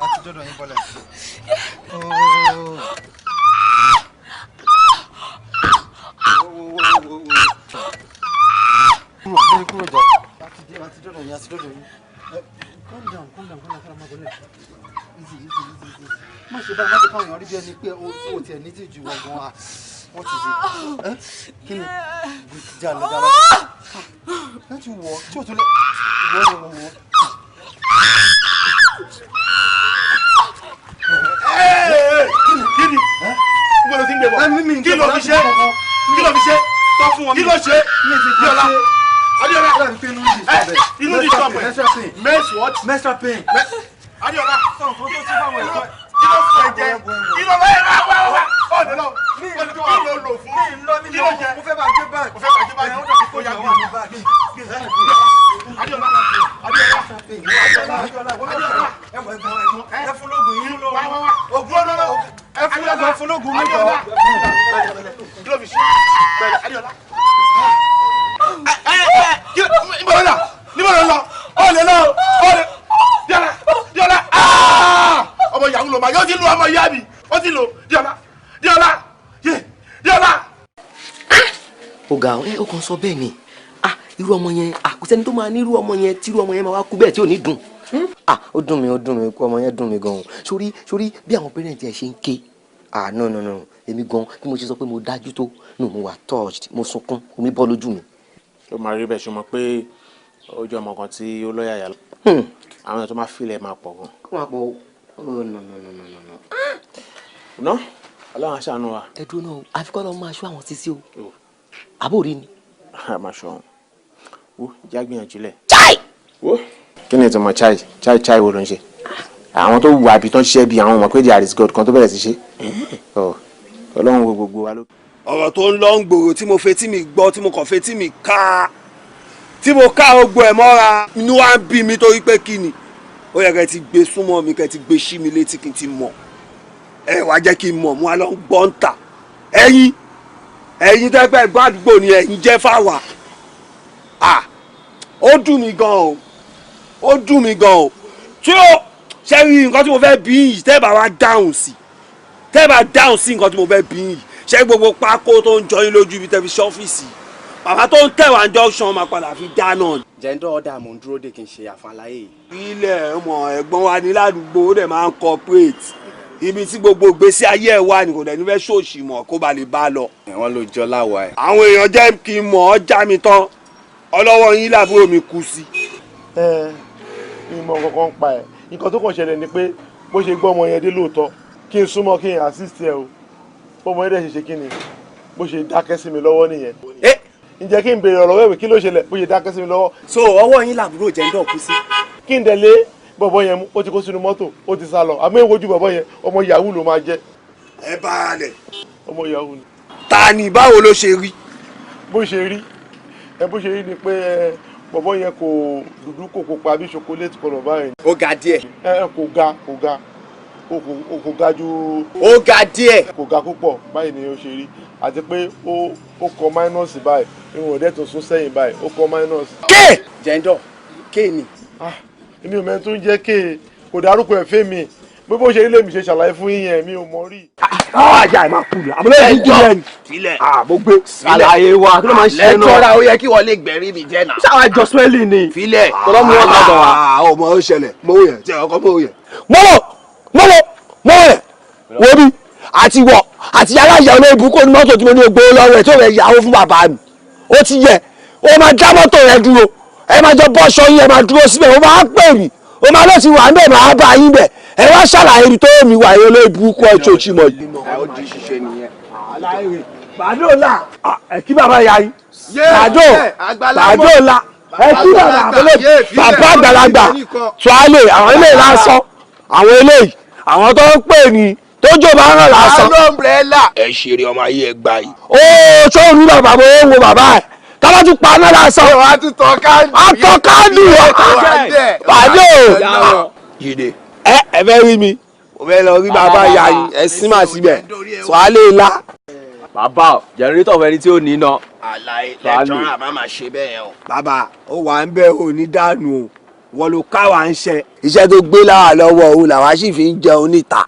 Speaker 15: àti dọ́dọ̀ yín bọ́lẹ̀. kúrò jọ àti dọ́dọ̀ yín. calm down kára máa bọ́lẹ̀. easy. má ṣe báyìí má ṣe káwọn èèyàn rí bí ẹni pé o tiẹ̀ ní tìjú wọn gan-an wọ́n ti ṣe kí ni jà lọ láti wọ̀ tí o tún lè wọ́.
Speaker 11: Kí ni gbọ́dọ̀ tí ń gbé bọ̀ kí ló fi ṣe sọ fún wọn kí ló ṣe Adéọlá inú ti sọ pé menstrual pain Adéọlá sọ nǹkan tó ṣe fáwọn ẹ̀kọ́ kí ló fún ẹ jẹ kí ló fẹ́ wá ọ̀dọ̀ lọ kí ló lò fún kí ló jẹ mo fẹ́ bá gbé báyìí kó yá gbé Adéọlá ẹ fún lóògùn yín ògùn ọ̀nà ẹ fún lóògùn mi kọ́ kí ló fi ṣe bẹ̀rẹ̀ Adéọlá níbo ló lọ ọ̀lẹ́ lọ ọ̀lẹ́ Díọlá ọmọ ìyàwó ló máa yọ ó ti lu ọmọ ìyá mi ó ti lò Díọlá.
Speaker 16: ó ga ó kàn sọ bẹ́ẹ̀ ni irú ọmọ yẹn kò sẹ́ni tó máa ní irú ọmọ yẹn tí irú ọmọ yẹn máa wá kú bẹ́ẹ̀ tí ò ní dùn ó dùn mí kú ọmọ yẹn dùn mí gan-an sórí bí àwọn parents ẹ̀ ṣe ń ké no èmi gan bí mo ṣe sọ pé mo dájú tó mo wà touched mo sunkún omi bọ́ lójú mi.
Speaker 14: ó máa rí bẹ́ẹ̀ ṣe mọ̀ pé ó jẹ́ ọmọ kan tí ó lọ́yà yà lọ àwọn èèyàn tó máa fílẹ̀ máa pọ̀ gan.
Speaker 16: kó máa pọ̀
Speaker 14: no ọlọ́run aṣáánú wa.
Speaker 16: ẹ dúró náà àfikọ́ lọ́ọ́ máa ṣọ́ àwọn sísí o àbórí ni.
Speaker 14: máa ṣọ́ wọn wo já gbìyànjú lẹ̀. chai wo kí ni ìtumọ̀ chai wo ló ń ṣe
Speaker 2: àwọn tó wù àbí tán ṣiṣẹ́ bí àwọn ọmọ pé there is God kan tó bẹ̀rẹ̀ sí ṣe ọlọ́run wo gbogbo wa ló.
Speaker 11: ọ̀rọ̀ tó ń lọ ń gbòòrò tí mo fetí mi gbọ́ tí mo kàn fetí mi ká tí mo ká gbogbo ẹ̀ mọ́ra inú wa ń bí mi torí pé kí ni ó yẹ kẹ́ ti gbé súnmọ́ mi kẹ́ ti gbé sí mi létí kí n ti mọ̀ ẹ wá jẹ́ kí n mọ̀ mo wá lọ ń gbọ́ ń tà ẹ̀yin tẹ́gbẹ́ ẹ̀gbọ́n àdúgbò ni ẹ̀yin jẹ́ fáwa ó dùn mí gan o tí ó ṣe rí nǹkan tí mo fẹ́ bí yìí tẹ́ bá wá dáhùn sí nǹkan tí mo fẹ́ bí yìí ṣe gbogbo pákó tó ń jọyín lójú ibi tẹlifíṣàn ọ́fíìsì bàbá tó ń tẹ̀wá junction máa padà fi dáná.
Speaker 16: jẹ́ńdọ́ ọ̀dà mò ń dúró de kí n ṣe àfàlàyé.
Speaker 11: ilé ọmọ ẹ̀gbọ́n wa ní ládùúgbò ó dẹ̀ máa ń cooperate ibi tí gbogbo ìgbésí ayé ẹ̀ wà ní kò dẹ̀ ní fẹ́ ṣòṣì mọ̀ kó ba lè bá lọ.
Speaker 16: wọ́n ló jọ láwa ẹ̀.
Speaker 11: àwọn èèyàn jẹ́ kí n mọ̀ ọ́ já mi tán ọlọ́wọ́ yín làbúrò mi kú sí.
Speaker 12: ìmọ̀ kankan pa ẹ̀ nǹkan tó kàn ṣẹlẹ̀ ni pé bó ṣe gbọ́ ọmọ yẹn dé lóòótọ́ kí n súnmọ́ kí n assist ẹ o ọmọ yẹn dẹ̀ ṣe kí ni bó ṣe dákẹ́ sí mi lọ́wọ́ nìyẹn. ǹjẹ́ kí n béèrè ọ̀rọ̀ wẹ̀wẹ̀ kí ló ṣẹlẹ̀ bó ṣe dákẹ́ sí mi lọ́wọ́.
Speaker 16: so ọwọ́ yín làbúrò jẹ́ńdọ̀ kú sí.
Speaker 12: kí n dẹ̀ lé bọ̀bọ̀ yẹn mú ó ti kó sínú mọ́tò ó ti sá lọ àmọ́ ìwojú bọ̀bọ̀ yẹn ọmọ yahoo ló máa jẹ́.
Speaker 11: ẹ bá a lẹ̀.
Speaker 12: ọmọ yahoo ni.
Speaker 11: ta ni báwo ló ṣe rí.
Speaker 12: bó ṣe rí ni pé bọ̀bọ̀ yẹn kò dúdú kò pupa bí ṣokoléètì kọlọ̀ báyìí.
Speaker 16: ó ga díẹ̀.
Speaker 12: kò ga ju.
Speaker 16: ó ga díẹ̀.
Speaker 12: kò ga púpọ̀ báyìí ni ó ṣe rí àti pé ó kọ mínọ́ọ̀sì báyìí irun ọ̀dẹ́ tó sún sẹ́yìn báyìí ó kọ mínọ́ọ̀sì.
Speaker 16: ké jẹ́ńdọ̀ ké ni.
Speaker 12: èmi ò mẹ́ni tó ń jẹ́ ké kò dárúkọ ẹ̀ fẹ́ mi bí bó ṣe rí lèmi ṣe ṣàlàyé fún yín yẹn mi ò mọ rí.
Speaker 11: ajá ẹ máa kú ni àmọ́ lẹ́yìn tó yẹn
Speaker 16: filẹ̀
Speaker 11: mo gbé
Speaker 16: àlàyé wa kí ló máa ń ṣe náà.
Speaker 11: lẹ́tọ́ra ó yẹ kí wọ́n lè gbẹ̀rí mi jẹ́ náà.
Speaker 16: sáwọn ẹjọ́ sẹ́lì ni.
Speaker 11: filẹ̀
Speaker 16: tọ́lọ́mù wọn lọ́dọ̀ wa.
Speaker 11: ọmọ ó ṣẹlẹ̀ mọ́wó yẹn tí ọkọ mọ́wó yẹn.
Speaker 17: mọ́wọ́ yẹn wo bí àti wọ àti aláya olóògùn kò ní mọ́tò tí mo ní gbowó lọ́wọ́ ẹ̀ tó rẹ̀ yàwó fún bàbá mi ó ti yẹ ó máa já mọ́tò yẹn dúró ẹ máa jọ bọ́ṣọ yín ẹ máa dúró síbẹ̀ ó máa pè mí ó máa lọ́ọ́ ti wà ń bẹ̀ máa bá yín bẹ̀ ẹ wá ṣàlàyé ibi tó mi wà yẹn olóògùn kọ́ ẹ̀ tó ti mọ̀ yìí.
Speaker 16: ó di ṣiṣẹ́ nìyẹn.
Speaker 11: bàdóòlà ẹ kí bàbá ya yín bàdóòlà ẹ kí bàbá àgbàlagbà tuale àwọn eléyìí lásán àwọn eléyìí àwọn tó ń pè ní tójó bá rán lásán.
Speaker 16: àwọn ọmbrẹ́là. ẹ ṣeré ọmọ ayé ẹ gbà yìí.
Speaker 17: ó tó ń rí bàbá bó ń wo bàbá ẹ tábà tún pa náà lásán.
Speaker 16: a tún tọ káàdì.
Speaker 17: a tọ káàdì pàdé o.
Speaker 16: Jídé.
Speaker 11: ẹ fẹ́ rí mi mo fẹ́ lọ rí bàbá ìyá yín ẹ sí màá síbẹ̀ tuale ńlá.
Speaker 16: bàbá jẹnẹrétọ̀ fẹni tí ó ní iná. àlàyé lẹ́tọ́rọ̀ àbá máa ṣe bẹ́ẹ̀ yẹn o.
Speaker 11: bàbá ó wà ń bẹ́ ò ní dànù o wọ́n ló ká wa ń ṣe. iṣẹ́ tó gbé láwa lọ́wọ́ òun làwa sì fi ń jẹun níta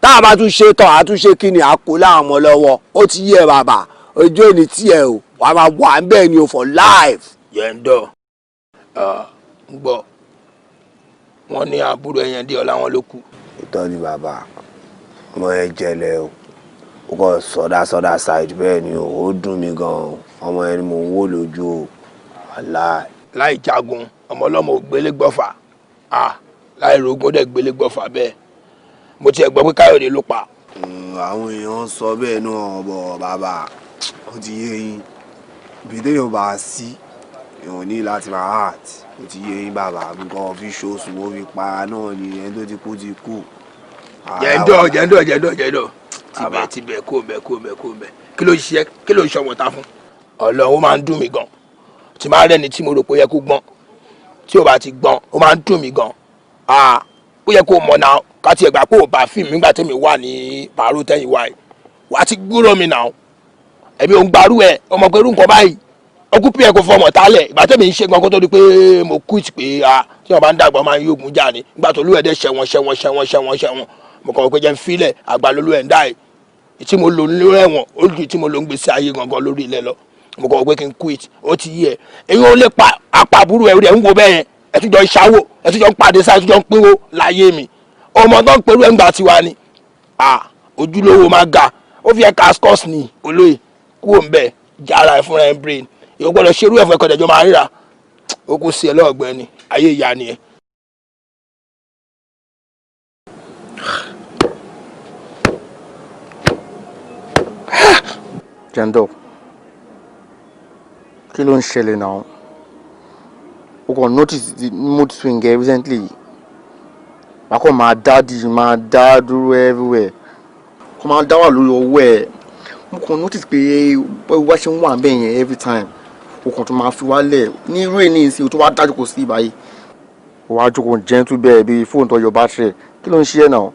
Speaker 11: táwa bá tún ṣe tán àtúnṣe kí ni àkó láwọn ọmọ lọ́wọ́ ó ti yẹ bàbá ojú ò ní tiẹ̀ o wàá máa wà ń bẹ́ẹ̀ ni o for life.
Speaker 18: yẹ̀ǹdọ̀ ń gbọ́ wọ́n ní àbúrò ẹ̀yàn dé ọ̀la wọn ló kù.
Speaker 1: ìtọ́ ni bàbá ọmọ yẹn jẹlẹ o ó kọ sọdá side bẹ́ẹ̀ ni o ó dùn mí gan ọmọ yẹn ni mò ń wò lójú o wàláì.
Speaker 18: láì jagun ọmọ ọlọ́mọ ò gbélé gbọ́fà láì rògùn ó dẹ̀ gbélé gbọ́fà bẹ́ẹ̀ mo tiẹ̀ gbọ́ pé káyọ̀dé ló pa.
Speaker 1: àwọn èèyàn sọ bẹ́ẹ̀ náà bọ̀ bàbá ó ti yé yín ibi téèyàn bá sí èèyàn ní láti máa heart ó ti yé yín bàbá nǹkan fi ṣoṣù ó fi pa náà ni ẹni tó ti kú ti kú.
Speaker 18: jẹ́ńdọ̀ tibẹ̀ kó bẹ̀ kí ló ń ṣe ọmọ ta fún. ọlọ́run ó máa ń dùn mí gan tí máa rẹ́ni tí mo rò pé ó yẹ kó gbọ́n tí ò bá ti gbọ́n ó máa ń dùn mí gan ó yẹ kó mọ̀ náà ká tiẹ̀ gbà pé ò bá fíìmù nígbà tẹ́mi wà ní pàrọ̀ tẹ́yìn wáyé wà á ti gbúrò mi náà ẹ̀mí ò ń gbarú ẹ̀ ọmọ pé irú nǹkan báyìí ọkùn pí ẹ̀ kò fọmọ̀ tálẹ̀ ìgbà tẹ́mi ń ṣe gan kó tó di pé mo quit pé tí wọ́n bá ń dàgbà máa ń yógun jà ní ìgbà tó lúwẹ̀ẹ́ dẹ́ ṣẹ̀wọ̀n mo kàn pé jẹ́ ń filẹ̀ àgbà lólú ẹ̀ ń dá ẹ̀ tí mo lò ń lé ẹ̀wọ̀n ó ju tí mo lò ń gbèsè ayé gangan lórí ilẹ̀ lọ mo kàn pé kí n quit ó ti yí ẹ̀ èyí ó lè pa apàbúrú ẹ̀ rẹ̀ ń wo bẹ́ẹ̀ ẹ̀ tún jọ ń ṣàwò ẹ̀ tún jọ ń pàdé sáà ẹ̀ tún jọ ń pínwó láyé mi ọmọ tó ń perú ẹ̀ ń gbà tiwa ni ojúlówó máa ga ó fi ẹ̀ cascos ní olóyè kúrò ń bẹ̀ jára ẹ̀ fúnra ẹ̀ brain èyí ó gbọ́dọ̀ ṣerú ẹ̀ fún ẹ̀kọ́ ìdẹ́jọ́ máa ríra ó kó sí ẹ lọ́ọ̀gbẹ́ni ayé ìyá ni ẹ.
Speaker 14: Jẹ́ńdọ̀ kí ló ń ṣẹlẹ̀ náà o kàn notice the mood swing recently
Speaker 17: màá kọ́ máa dá dúró everywhere kó máa dá wà lórí ọwọ́ ẹ̀ mo kàn notice pé wá ṣe ń wà bẹ́ẹ̀ yẹn every time o kàn tó máa fi wálẹ̀ ní irú ẹ̀ ní ìsìn o tó wá dájú kò sí ìbáyìí o wá jókòó gentle bẹ́ẹ̀ bí fóònù tó yọ bátìrì kí ló ń ṣe ẹ̀ náà.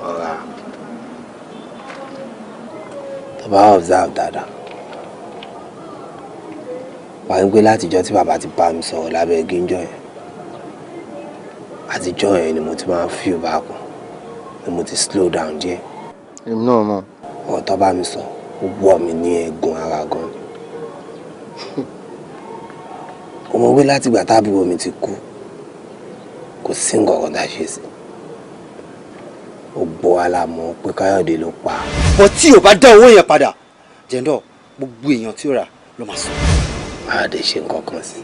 Speaker 7: ọ̀rá tó bá observe dáadáa wà ń gbé látijọ́ tí bàbá ti bá mi sọ̀rọ̀ lábẹ́ gíńjọ́ yẹn àtijọ́ yẹn ni mo ti máa ń feel bákan ni mo ti slow down díẹ̀.
Speaker 17: èmi náà mọ̀.
Speaker 7: ọ̀rọ̀ tó bá mi sọ ó wọ̀ mí ní ẹ̀gún ara gan ni. ọmọ wí láti ìgbà tábìlì mi ti kú kò sí nǹkan kan tá a ṣe sí ó gbọ́ alámọ̀ pé Káyọ̀dé ló pa.
Speaker 1: bọ́ tí o bá dá owó yẹn padà jẹ́ńdọ̀ gbogbo èèyàn tí ó rà ló máa sọ.
Speaker 7: máa dé ṣe nǹkan kan sí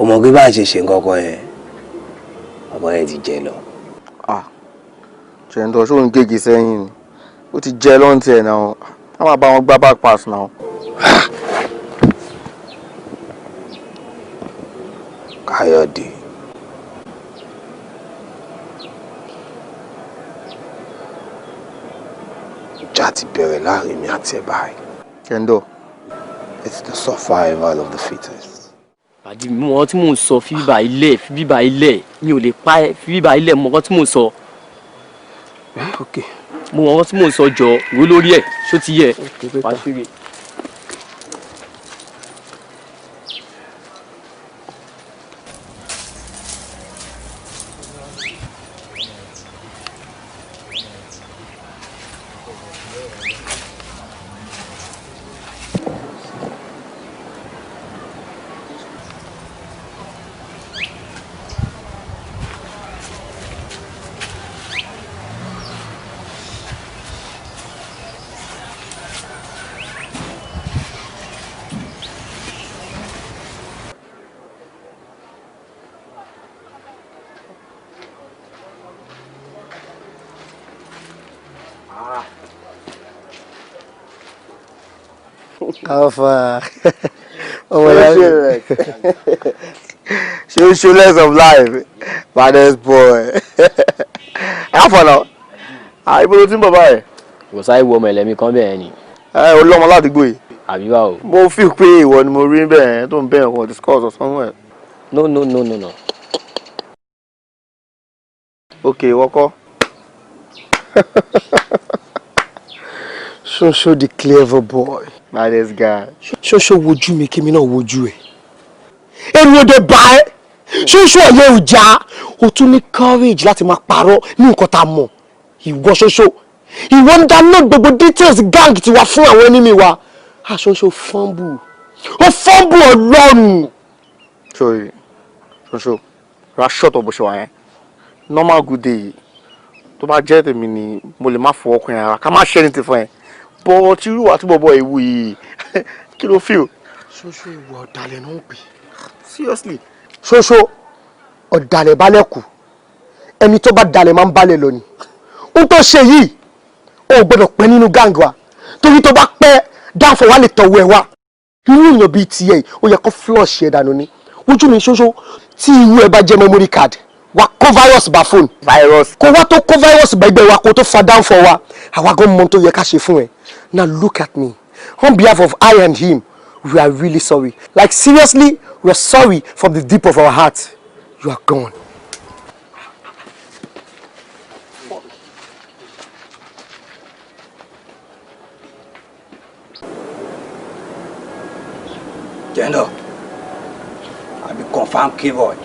Speaker 7: ọmọ gbé bá ṣe nǹkan kan yẹn ọmọ yẹn ti jẹ lọ.
Speaker 17: jẹ́ńdọ̀ ṣó ń gègé sẹ́yìn ni ó ti jẹ́ lọ́ǹtì ẹ̀ náà wọ́n máa bá wọn gbá back pass náà.
Speaker 7: Káyọ̀dé ìjà ti bẹ̀rẹ̀ láàrin mi àti ẹ̀ báyìí.
Speaker 17: jẹ́ńdọ̀.
Speaker 7: It's the survival of the fittest.
Speaker 19: Pàdé mi mọ̀ tí mò ń sọ fi bíbá ilẹ̀ mi ò lè pa ẹ́ fi bíbá ilẹ̀ mọ̀ tí mò ń sọ. Mo mọ̀ tí mò ń sọ jọ ìwé lórí ẹ̀ ṣó ti yẹ wá ṣeré.
Speaker 17: How far? Oh my God. Show less of life. Baddest boy. How far now? Ibo ló ti ń bọ̀ báyìí.
Speaker 19: Kò sáyé wo ọmọ ẹlẹ́mí kan bẹ́ẹ̀ ni.
Speaker 17: Olómọ ládùúgbò yìí.
Speaker 19: Àbí wá o.
Speaker 17: Mo fi pé ìwọ ni mo rí bẹ́ẹ̀ tó ń bẹ̀rẹ̀ kan discuss or somewhere.
Speaker 19: No.
Speaker 17: Okay, wọ́kọ́. Ṣoṣo the clever boy. Baddest guy.
Speaker 5: Ṣoṣo wojú mi kí mi náà wojú ẹ̀. Ẹnu òde bá ẹ́. Ṣoṣo ọ̀yẹ́ ò já. O tún ní courage láti máa parọ́ ní nǹkan tá a mọ̀. Ìwọ Ṣoṣo. Ìwọ ń dáná gbogbo details gang ti wá fún àwọn enemy wa. Ṣoṣo fumble. Ó fumble Ọlọ́run.
Speaker 17: Sorry. Ṣoṣo. Ra short of bó ṣe wà yẹn. Normal good day. Tó bá jẹ́ tèmi ni mo lè má fọwọ́ kan yàrá ká má ṣe anything fún ẹ. Bọ̀ tí irú wa tí bọ̀bọ̀ ìwú yìí kí ló feel?
Speaker 5: Ṣoṣo ìwà ọ̀dàlẹ̀ náà ń pè.
Speaker 17: Seriously.
Speaker 5: Ṣoṣo ọ̀dàlẹ̀ balẹ̀ kù. Ẹni tó bá dalẹ̀ máa ń balẹ̀ lọ ni. Ohun tó ṣe yìí o ò gbọ́dọ̀ pẹ́ nínú gang wa. Torí tó bá pẹ́ dáàfọ̀ wa lè tọ̀wọ́ ẹ wá. Irú èèyàn bíi tiẹ̀ yìí ó yẹ kó flush ẹ̀ dànù ni. Ojú mi Ṣoṣo tí irú ẹ bá jẹ́ memory card wa kó virus bá phone.
Speaker 17: Virus.
Speaker 5: Kó wá tó kó virus bá ẹgbẹ́ wa kó tó fa down for wa. Àwa gan mọ̀ tó yẹ ká ṣe fún ẹ. Now look at me. On behalf of I and him, we are really sorry. Like seriously, we are sorry from the deep of our heart. You are gone.
Speaker 7: Jẹ́ńdọ̀, I be confirmed K-boy.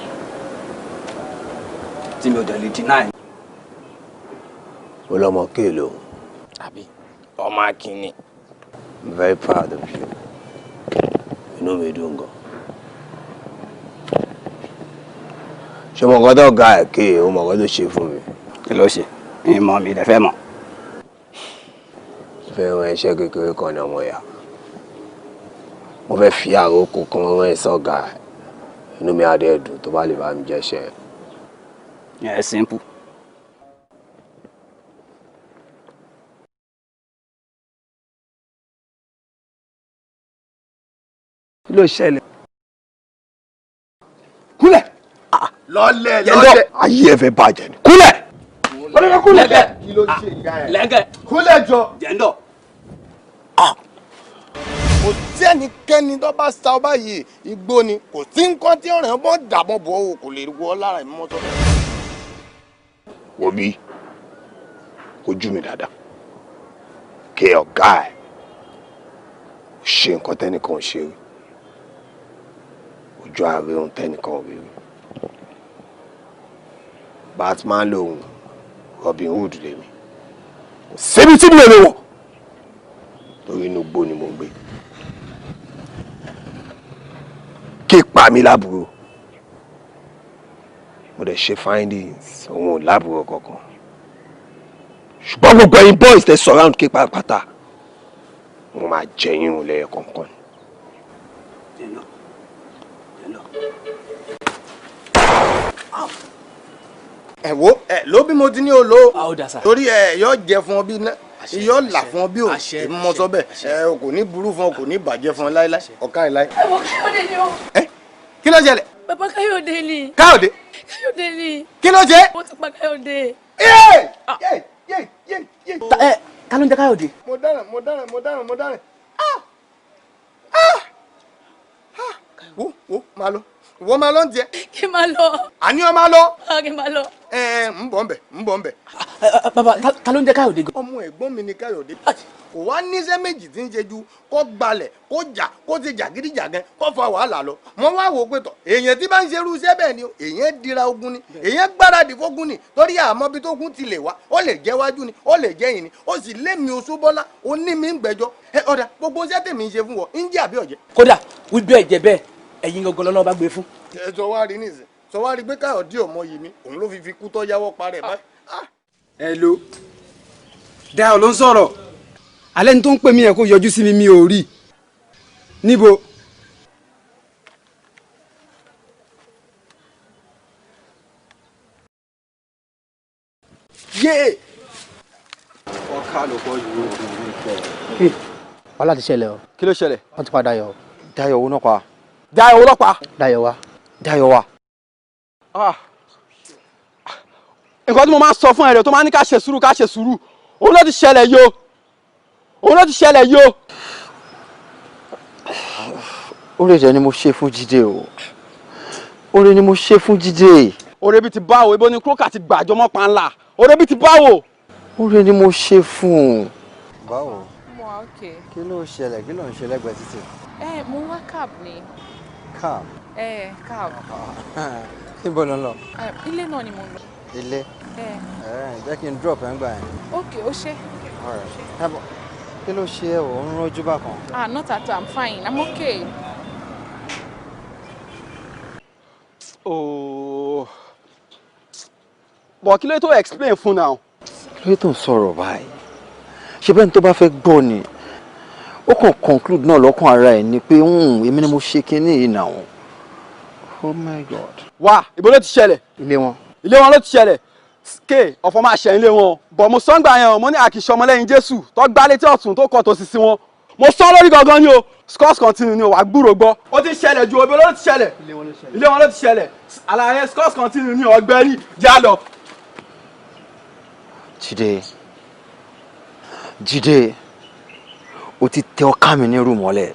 Speaker 7: Tí mi ò dẹ̀ lè deny. Olọ́mọ kéèlò.
Speaker 9: Àbí ọmọ akínní.
Speaker 7: I'm very proud of you. Inú mi dùn gan. Ṣé mo nǹkan tó ga ẹ̀ ké o mọ̀ nǹkan tó ṣe fún mi? Kí ló ṣe? Ìmọ̀ mi lè fẹ́ mọ̀. Fẹ́ wọn iṣẹ́ kékeré kan ní ọmọ ìyá. Mo fẹ́ fi àròkọ kan rán ẹ sọ́gà ẹ̀. Inú mi á dẹ̀ dùn tó bá lè bá mi jẹ́ṣẹ́. Yeah, simple.
Speaker 5: Kí ló ṣẹlẹ̀?
Speaker 11: Kúnlẹ̀.
Speaker 6: lọ́lẹ̀. ayé ẹ fẹ́ bàjẹ́ ni. kúlẹ̀.
Speaker 18: Kúlẹ̀ kúlẹ̀.
Speaker 6: kí ló ṣe ìyá ẹ.
Speaker 18: Lẹ́gẹ̀.
Speaker 6: kúlẹ̀ jọ.
Speaker 18: Jẹ́ńdọ̀.
Speaker 6: kò sí ẹnikẹ́ni tó bá sa ọ báyìí igbó ni kò sí nǹkan tí ọ̀rẹ́ bọ́ dàbọ̀ bọ̀ o kò lè wọ lára ìmọ̀ tó. wo bí ojú mi dáadáa kí ọ̀gá ẹ̀ ṣe nǹkan tẹ́nìkan ò ṣe rí ojú ààrẹ ohun tẹ́nìkan ò rí rí Batman lòun Robin Hood lèmi síbi tí mi ò lè wọ̀ torí inú igbó ni mo ń gbé kí pa mí lábúrò mo dẹ̀ ṣe findings òun ò lábúrò kankan ṣùgbọ́n gbogbo ẹ̀yin boys tẹ surround kí pátá mo máa jẹ yín òun lẹ́yọ kọ̀ọ̀kan. ẹ wo ẹ ló bí mo ti ní o lo torí ẹ yọ jẹ fún ọ bí ná yọ là fún ọ bí o èmi mọ sọ bẹ́ẹ̀ ẹ o kò ní burú fún ọ kò ní bàjẹ́ fún ọ láéláé ọ̀ká ẹ̀ láé.
Speaker 4: ẹ wọ Káyọ̀dé ni o.
Speaker 6: kí ló ṣẹlẹ̀.
Speaker 4: bàbá Káyọ̀dé ni.
Speaker 6: Káyọ̀dé.
Speaker 4: Káyọ̀dé ni.
Speaker 6: kí ló ṣe.
Speaker 4: mo ti pa Káyọ̀dé.
Speaker 19: Ta ló ń jẹ́ Káyọ̀dé.
Speaker 6: mo dáràn. wo máa lọ ìwọ máa lọ ń jẹ.
Speaker 4: kí n máa lọ.
Speaker 6: àní ọ máa lọ.
Speaker 4: kí n máa lọ.
Speaker 6: ń bọ̀ ń bẹ̀.
Speaker 19: bàbá ta ló ń jẹ́ Káyọ̀dé gan.
Speaker 6: ọmọ ẹ̀gbọ́n mi ni Káyọ̀dé kò wá níṣẹ́ méjì tí ń ṣe ju kó gbalẹ̀ kó jà kó ti jàgídíjàgan kó fa wàhálà lọ mo wá wò pé tọ̀ èèyàn tí bá ń ṣerú iṣẹ́ bẹ́ẹ̀ ni èèyàn dira ogun ni èèyàn gbáradì fógun ni torí àmọ́ bí tó kún ti lè wá ó lè jẹ́ wájú ni ó lè jẹ́ yìn ni ó sì lémi oṣù bọ́lá ó ní mi ń gbẹ́jọ́ ọ̀dà gbogbo iṣẹ́ tèmi ń ṣe fún wọ ń jẹ́ àbí ọ̀jẹ́.
Speaker 19: kódà wí bẹ́ẹ̀ jẹ́ bẹ́ẹ̀ ẹ̀yin gangan lọ́nà bá gbé fún.
Speaker 6: ẹ sọ wá rí nìsín sọ wá rí pé Káyọ̀dé ọmọ yìí mi òun ló fi kú tó yáwọ́ parẹ́ báyìí.
Speaker 15: Hello Dayọ̀ ló ń sọ̀rọ̀ alẹ́ ní tó ń pè mí yẹn kó yọjú sí mi mi ò rí níbo.
Speaker 6: yé
Speaker 15: ọkà ló pọ̀ jù ú.
Speaker 19: wàhálà ti ṣẹlẹ̀ o.
Speaker 15: kí ló ṣẹlẹ̀.
Speaker 19: wọ́n ti pa Dayọ̀.
Speaker 15: Dayọ̀ owó náà pa.
Speaker 19: Dayọ̀ wa.
Speaker 15: Dayọ̀ wa. nǹkan tí mo máa ń sọ fún ẹ̀rọ tó máa ń ní ká ṣe sùúrù òun ló ti ṣẹlẹ̀ yìí o.
Speaker 14: oore jẹ́ ni mo ṣe fún Jídé o oore ni mo ṣe fún Jídé.
Speaker 15: oore bíi ti báwo ibo ni kúrókà ti gbàjọ mọ́ panla oore bíi ti báwo.
Speaker 14: oore ni mo ṣe fún un.
Speaker 3: báwo. mo wà ókè.
Speaker 14: kí ló ṣẹlẹ̀ kí ló ń ṣe lẹ́gbẹ̀ẹ́ títì.
Speaker 3: mo wá cab ni.
Speaker 14: cab.
Speaker 3: cab.
Speaker 14: níbo ló ń lọ.
Speaker 3: ilé náà ni mo ń lọ.
Speaker 14: ilé. jẹ́ kí n drop ẹ̀ ń gbà yẹn.
Speaker 3: okay ó ṣe.
Speaker 14: kí ló ṣe ẹ́ o ń rọ́jú bákan.
Speaker 3: not at all I'm fine I'm okay.
Speaker 15: bọ̀ kí ló tó explain fún náà.
Speaker 14: kí ló tó ń sọ̀rọ̀ báyìí ṣé bẹ́ẹ̀ ni tó bá fẹ́ gbọ́ ni ó kàn conclude náà lọ́kàn ara ẹ̀ ni pé èmi ni mo ṣe kinní yìí náà. Oh my God.
Speaker 15: wá ibo ló ti ṣẹlẹ̀.
Speaker 14: ilé wọn
Speaker 15: ló ti ṣẹlẹ̀ ké ọ̀fọ̀ máa ṣẹ̀ ilé wọn bọ̀ mo sọ́ngbà yẹn mo ní àkìṣe ọmọlẹ́yìn Jésù tó gbá létí ọ̀tún tó kọ̀ tó sì sí wọn mo sọ lórí gangan ni o scores continue ni o wà gbúrò gbọ́ ó ti ṣẹlẹ̀ ju ibo ló ti ṣẹlẹ̀ ilé wọn ló ti ṣẹlẹ̀ àlàyé scores continue ni ọgbẹ́ni já lọ.
Speaker 14: Jídé o ti tẹ ọkà mi ní rúmọlẹ̀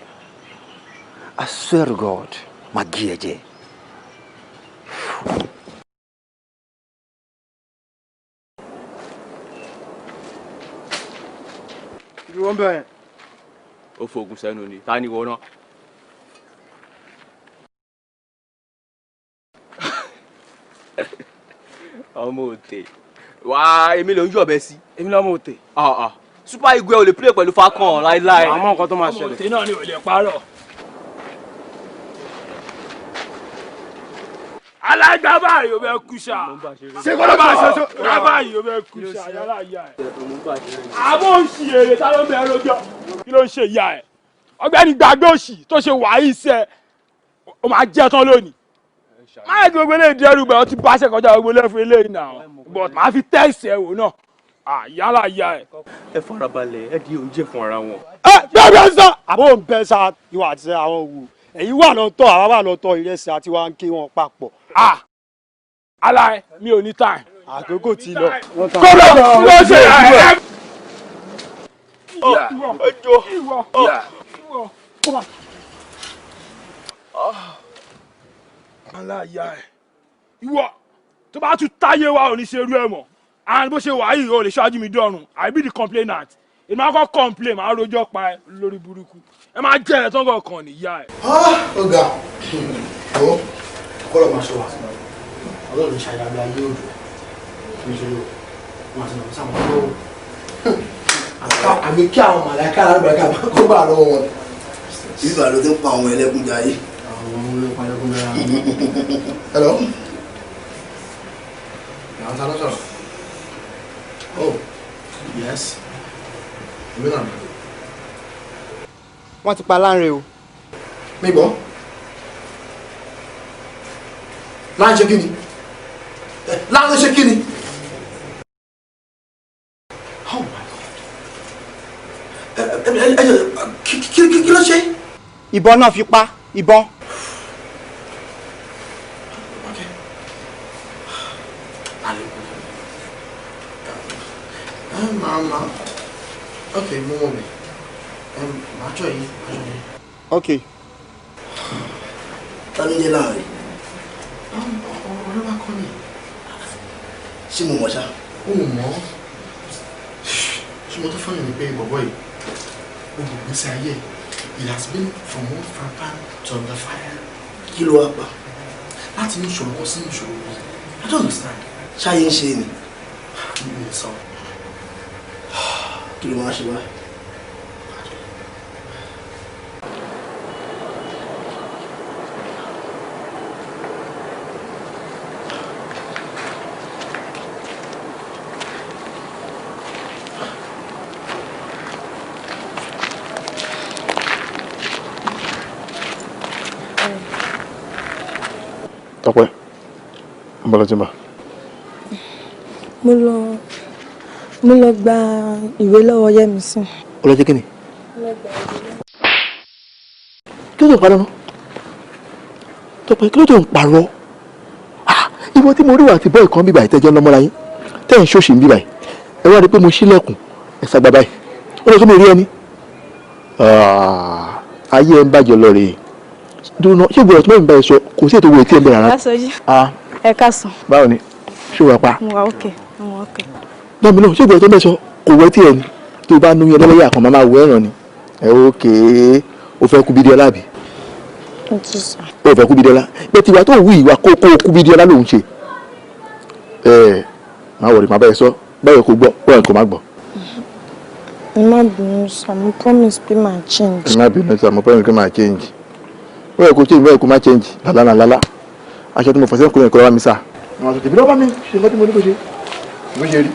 Speaker 14: I swear to God máa gé ẹ jẹ.
Speaker 15: ìwọ ń bẹ̀rẹ̀.
Speaker 19: ó fògùn sẹ́nu ni ta ni ìwọ náà. ọmọ òtè wá èmi ló ń yọ̀bẹ sí.
Speaker 15: èmi lọ́mọ òtè.
Speaker 19: super eagle ò lè play pẹ̀lú Falcon láíláí.
Speaker 15: àmọ́ nǹkan tó máa ṣẹlẹ̀.
Speaker 10: ọmọ òtè náà ni ò lè parọ́. alágbábá yóò bẹ kú sa alágbábá yóò bẹ kú sa yàrá ìyá ẹ. àbọ̀ ń ṣì èrè tá ló ń bẹ lójọ́ kí ló ń ṣe ìyá ẹ ọ̀gbẹ́ni gbàgbé òṣì tó ṣe wàhálì iṣẹ́ ó máa jẹ́ tán lónìí. máa gbé gbogbo eléyìí dẹ́rù bẹ́ẹ̀ ó ti bá ṣẹ̀kọ́jà gbogbo eléyìí eléyìí náà but máa fi tẹ́sí ẹ̀ wò náà yàrá ìyá ẹ.
Speaker 19: ẹ farabalẹ̀ ẹ di oúnjẹ fún ara wọn.
Speaker 11: bẹ́ẹ̀ bẹ́ẹ̀ sọ. àbọ̀ ń bẹ sa ìwà àti àwọn òwò ẹ̀yin wà lọ́tọ̀ àwa wà lọ́tọ̀ ìrẹsì àti wa ń ké wọn papọ̀.
Speaker 10: aláì mi ò ní time.
Speaker 12: àkókò ti lọ.
Speaker 10: kọ́lọ̀ ló ṣe ẹ̀. aláya ẹ̀ ìwọ tó bá tún táyé wa ò ní ṣe irú ẹ̀ mọ́ and bó ṣe wà yìí o lè ṣáájú mi dọ̀run I be the complainant èmi máa kọ́ complain máa rojọ́ pa ẹ lórí burúkú ẹ máa jẹ́ ẹ̀ tán kọ̀ọ̀kan níyà ẹ̀.
Speaker 15: ó ga ó kọ́lọ̀ máa ṣe wà ọlọ́run ṣàyàgbé ayé òjò nítorí wọn àti nàbí sàmọ́ lọ́wọ́ àmì kí àwọn màláìka alágbàgbà máa kó bá lọ́wọ́ wọn.
Speaker 20: bíbá ló ti ń pa àwọn ẹlẹ́gùn jayé.
Speaker 15: àwọn ọmọ olóòpá ẹlẹ́gùn jayé. hello. ìyàwó ta ló sọ̀rọ̀. oh yes. èmi náà.
Speaker 21: wọ́n ti pa Lánre o.
Speaker 15: mi gbọ́. Lánre ṣe kí ni? Lánre ṣe kí ni? Oh my God. Kí ló ṣe?
Speaker 21: ìbọn náà fi pa ìbọn.
Speaker 15: Okay, mo mọ̀ mi. Màá jọ yìí.
Speaker 21: Okay.
Speaker 20: Ta ló ń jẹ́ Lánre?
Speaker 15: Ọ̀rẹ́ wa kọ́ ni.
Speaker 20: Ṣé mo mọ̀ ṣá?
Speaker 15: Ó mọ̀. Ṣé mo tó fọ́nà ní pé bọ̀bọ̀ yìí? Ó gbogbo gbèsè ayé. It has been from one fire to another fire.
Speaker 20: Kí ló wá pa?
Speaker 15: Láti ní ìṣòro kan sí ìṣòro kan. I don't understand.
Speaker 20: Ṣáyé ń ṣe ni?
Speaker 15: Mi ò sọ.
Speaker 20: Kí ló máa ṣe wá?
Speaker 17: Tọ́pẹ́, ń bọ́ lọ tí ń bà.
Speaker 22: mo lọ gba ìwé lọ́wọ́ Yẹ́misí.
Speaker 17: Ó lọ jẹ́ kí ni? Kí ló tó ń parọ́? Tọ́pẹ́, kí ló tó ń parọ́? Ìwọ tí mo rí wà àti bọ́ọ̀ kan bíbà ìtẹ́jọ́ lọ́mọ́ra yín tẹ́ ń ṣòṣì ń bíbà yìí ẹ wá rí pé mo ṣílẹ̀kùn ẹ sàgbà báyìí ó lọ sí mi rí ẹni. Ayé ẹ ń bàjẹ́ lọ rèé dùnà ṣé ìgbọ̀rọ̀ tí mo ń bá ẹ sọ kò sí ètò owó etí ẹ bẹ̀rẹ̀ rárá.
Speaker 22: Lásọjí ẹ káàsán.
Speaker 17: Báwo ni ṣé wàá pa.
Speaker 22: mo wà ókè mo wà ókè.
Speaker 17: Dọ́mi náà ṣé ìgbọ̀rọ̀ tó ń bẹ̀ sọ kò wọ́ etí ẹ ni tó bá nu yẹn lọ́lọ́yà kan máa wọ ẹ̀ràn ni ẹ ókè ó fẹ́ kú Bídíọlá bí. ó fẹ́ kú Bídíọlá bẹ́ẹ̀ tiwa tó wù ìwà kó kú Bídíọlá lòún ṣe máa wọ̀rì máa bẹ́ẹ̀ sọ báyọ̀ kó gbọ́ báyọ̀ kó má gbọ́.
Speaker 22: ẹ má bínú sir, mo promise pé máa change.
Speaker 17: ẹ má bínú sir, mo promise pé máa change. báyọ̀ kó change báyọ̀ kó má change lálálálá aṣọ tí mo fọ̀ sẹ́yìn kó yẹn kó lọ́wọ́ mi sá. àwọn àtúntò ìbílẹ̀ bá mi ṣe nǹkan tí mo ní kó ṣe bó ṣe rí.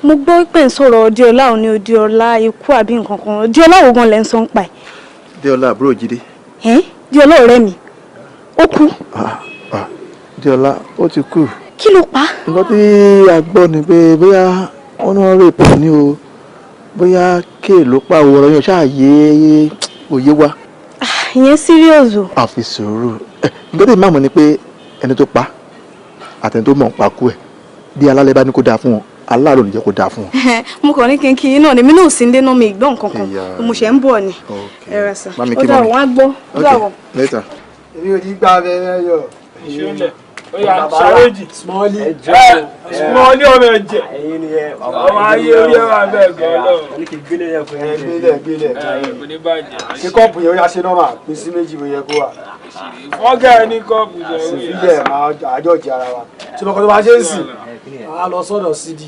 Speaker 22: mo gbọ́ pé ń sọ̀rọ̀ Diola ò ní Diola ikú àbí nǹkan kan Diola wo gan lẹ́ ń sọ ń pa ẹ̀.
Speaker 17: Diola àbúrò Jídé.
Speaker 22: Diola ọ̀rẹ́ mi ó kú.
Speaker 17: Diola ó ti kú.
Speaker 22: Kí ló pa?
Speaker 17: nǹkan tí a gbọ́ ni pé bóyá wọ́n ní wọ́n rèpọ̀ ní o bóyá kéè ló pa owó ọ̀rọ̀ yẹn ṣáà yé òye wa.
Speaker 22: ìyẹn serious o.
Speaker 17: àfi sùúrù nǹkan tí ìmáàmù ni pé ẹni tó pa àtẹni tó mọ̀ ń pa kú ẹ̀ bí alálẹ̀ bá ní kó dáa fún wọn aláàrò ní jẹ́ kó dáa fún wọn.
Speaker 22: mo kàn ní kínkín yín náà ni mi náà sì ń dé náà mi ìgbọ́n nǹkan kan mo ṣe ń bọ̀ ni. ẹ rẹ sà ó dà wọ́n á gbọ́ ó dà wọ́n.
Speaker 17: later.
Speaker 5: èmi ò ní gbà bẹ́ẹ̀ yọ.
Speaker 10: ìṣúlẹ̀ ó yà ṣàrèjì smọ́ọ́lì ọmọ ẹ̀jẹ̀ ọmọ ayé orí ẹ̀rọ abẹ́ gan lọ.
Speaker 5: gbélé ṣé kọ́ọ̀pù yẹn ó yá ṣe nọ́mà pín sí méjì bó yẹ kó wà.
Speaker 10: wọ́n gẹ̀ ẹ́ ní kọ́ọ̀pù jẹ́
Speaker 5: sì fílẹ̀ máa àjọ jẹ ara wa tí mo kọ́ tó bá ṣe ń sìn á lọ sọ́dọ̀ sídi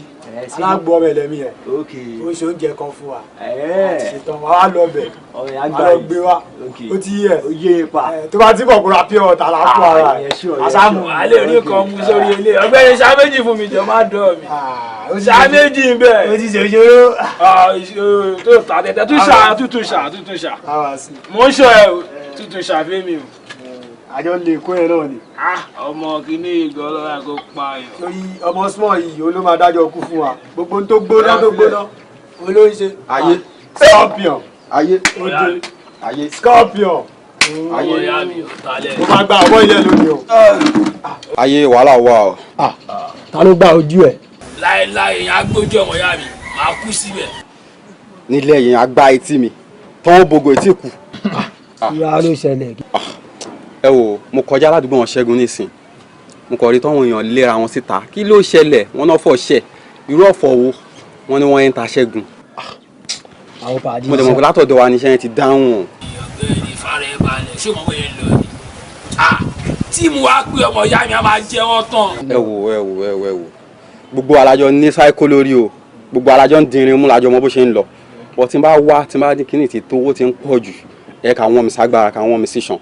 Speaker 5: alágbó ọmọ ẹlẹ́mí yẹn ó ṣe oúnjẹ kan fún wa ṣètàn wa wá lọ bẹ̀ á lọ gbé wa ó ti yẹ tó bá ti bọ̀ kóra pure water la kó ara àsámù.
Speaker 10: alẹ́ orí kan mú sórí ilé ọgbẹ́ni ṣàméjì fún mi jọ má dọ̀ mi ṣàméjì ń bẹ̀.
Speaker 5: ó ti ṣe ìṣòro.
Speaker 10: tó ta tẹ́tẹ́ tútù ṣà mo ń ṣọ ẹ tútù ṣàfẹ́mi o.
Speaker 5: àjọ lè kó yẹn náà ni.
Speaker 10: ọmọ kìíní ìgò ọlọ́run kò pa yàn.
Speaker 5: torí ọmọ small yìí ó ló máa dájọ́ kú fún wa gbogbo tó gbóná olóyún ṣe.
Speaker 17: ayé
Speaker 5: scorpion.
Speaker 17: ayé
Speaker 5: ode
Speaker 17: ayé
Speaker 5: scorpion.
Speaker 10: ayé mo
Speaker 5: máa gba àwọ̀ ilé lónìí o.
Speaker 8: ayé wàhálà wà o.
Speaker 17: ta ló gba ojú ẹ.
Speaker 10: láéláé yẹn agbójú ọmọ ìyá mi máa kú síbẹ̀.
Speaker 8: nílẹ̀ yẹn agbá etí mi tọ́wọ́ bogo etí kù.
Speaker 17: ìyá ló ṣẹlẹ̀.
Speaker 8: ẹ wo mo kọjá ládùúgbò wọn Ṣẹ́gun nísìn mo kọ̀ rí tọ́wọ́n èèyàn léra wọn síta kí ló ṣẹlẹ̀ wọn náà fọ̀ ṣẹ̀ irú ọ̀fọ̀ wo wọn ni wọ́n ń ta Ṣẹ́gun. mo dẹ̀ mọ̀ pé látọ̀dọ̀ wa níṣẹ́ yẹn ti dáhùn.
Speaker 10: ọ̀gbẹ́ni ìfarẹ́ balẹ̀ ṣé mo wẹ̀ lọ ni tí mo wá pé ọmọ ìyá mi á máa jẹ wọ́n tán.
Speaker 8: ẹ wò gbogbo alájọ ní sáíkó lórí o gbogbo alájọ ń dinrin mú lájọ mọ bó ṣe ń lọ bọ́ tí n bá wá tí n bá ní kíní ti tó owó ti ń pọ̀ jù ẹ ká wọ́n mi ságbára ká wọ́n mi sísan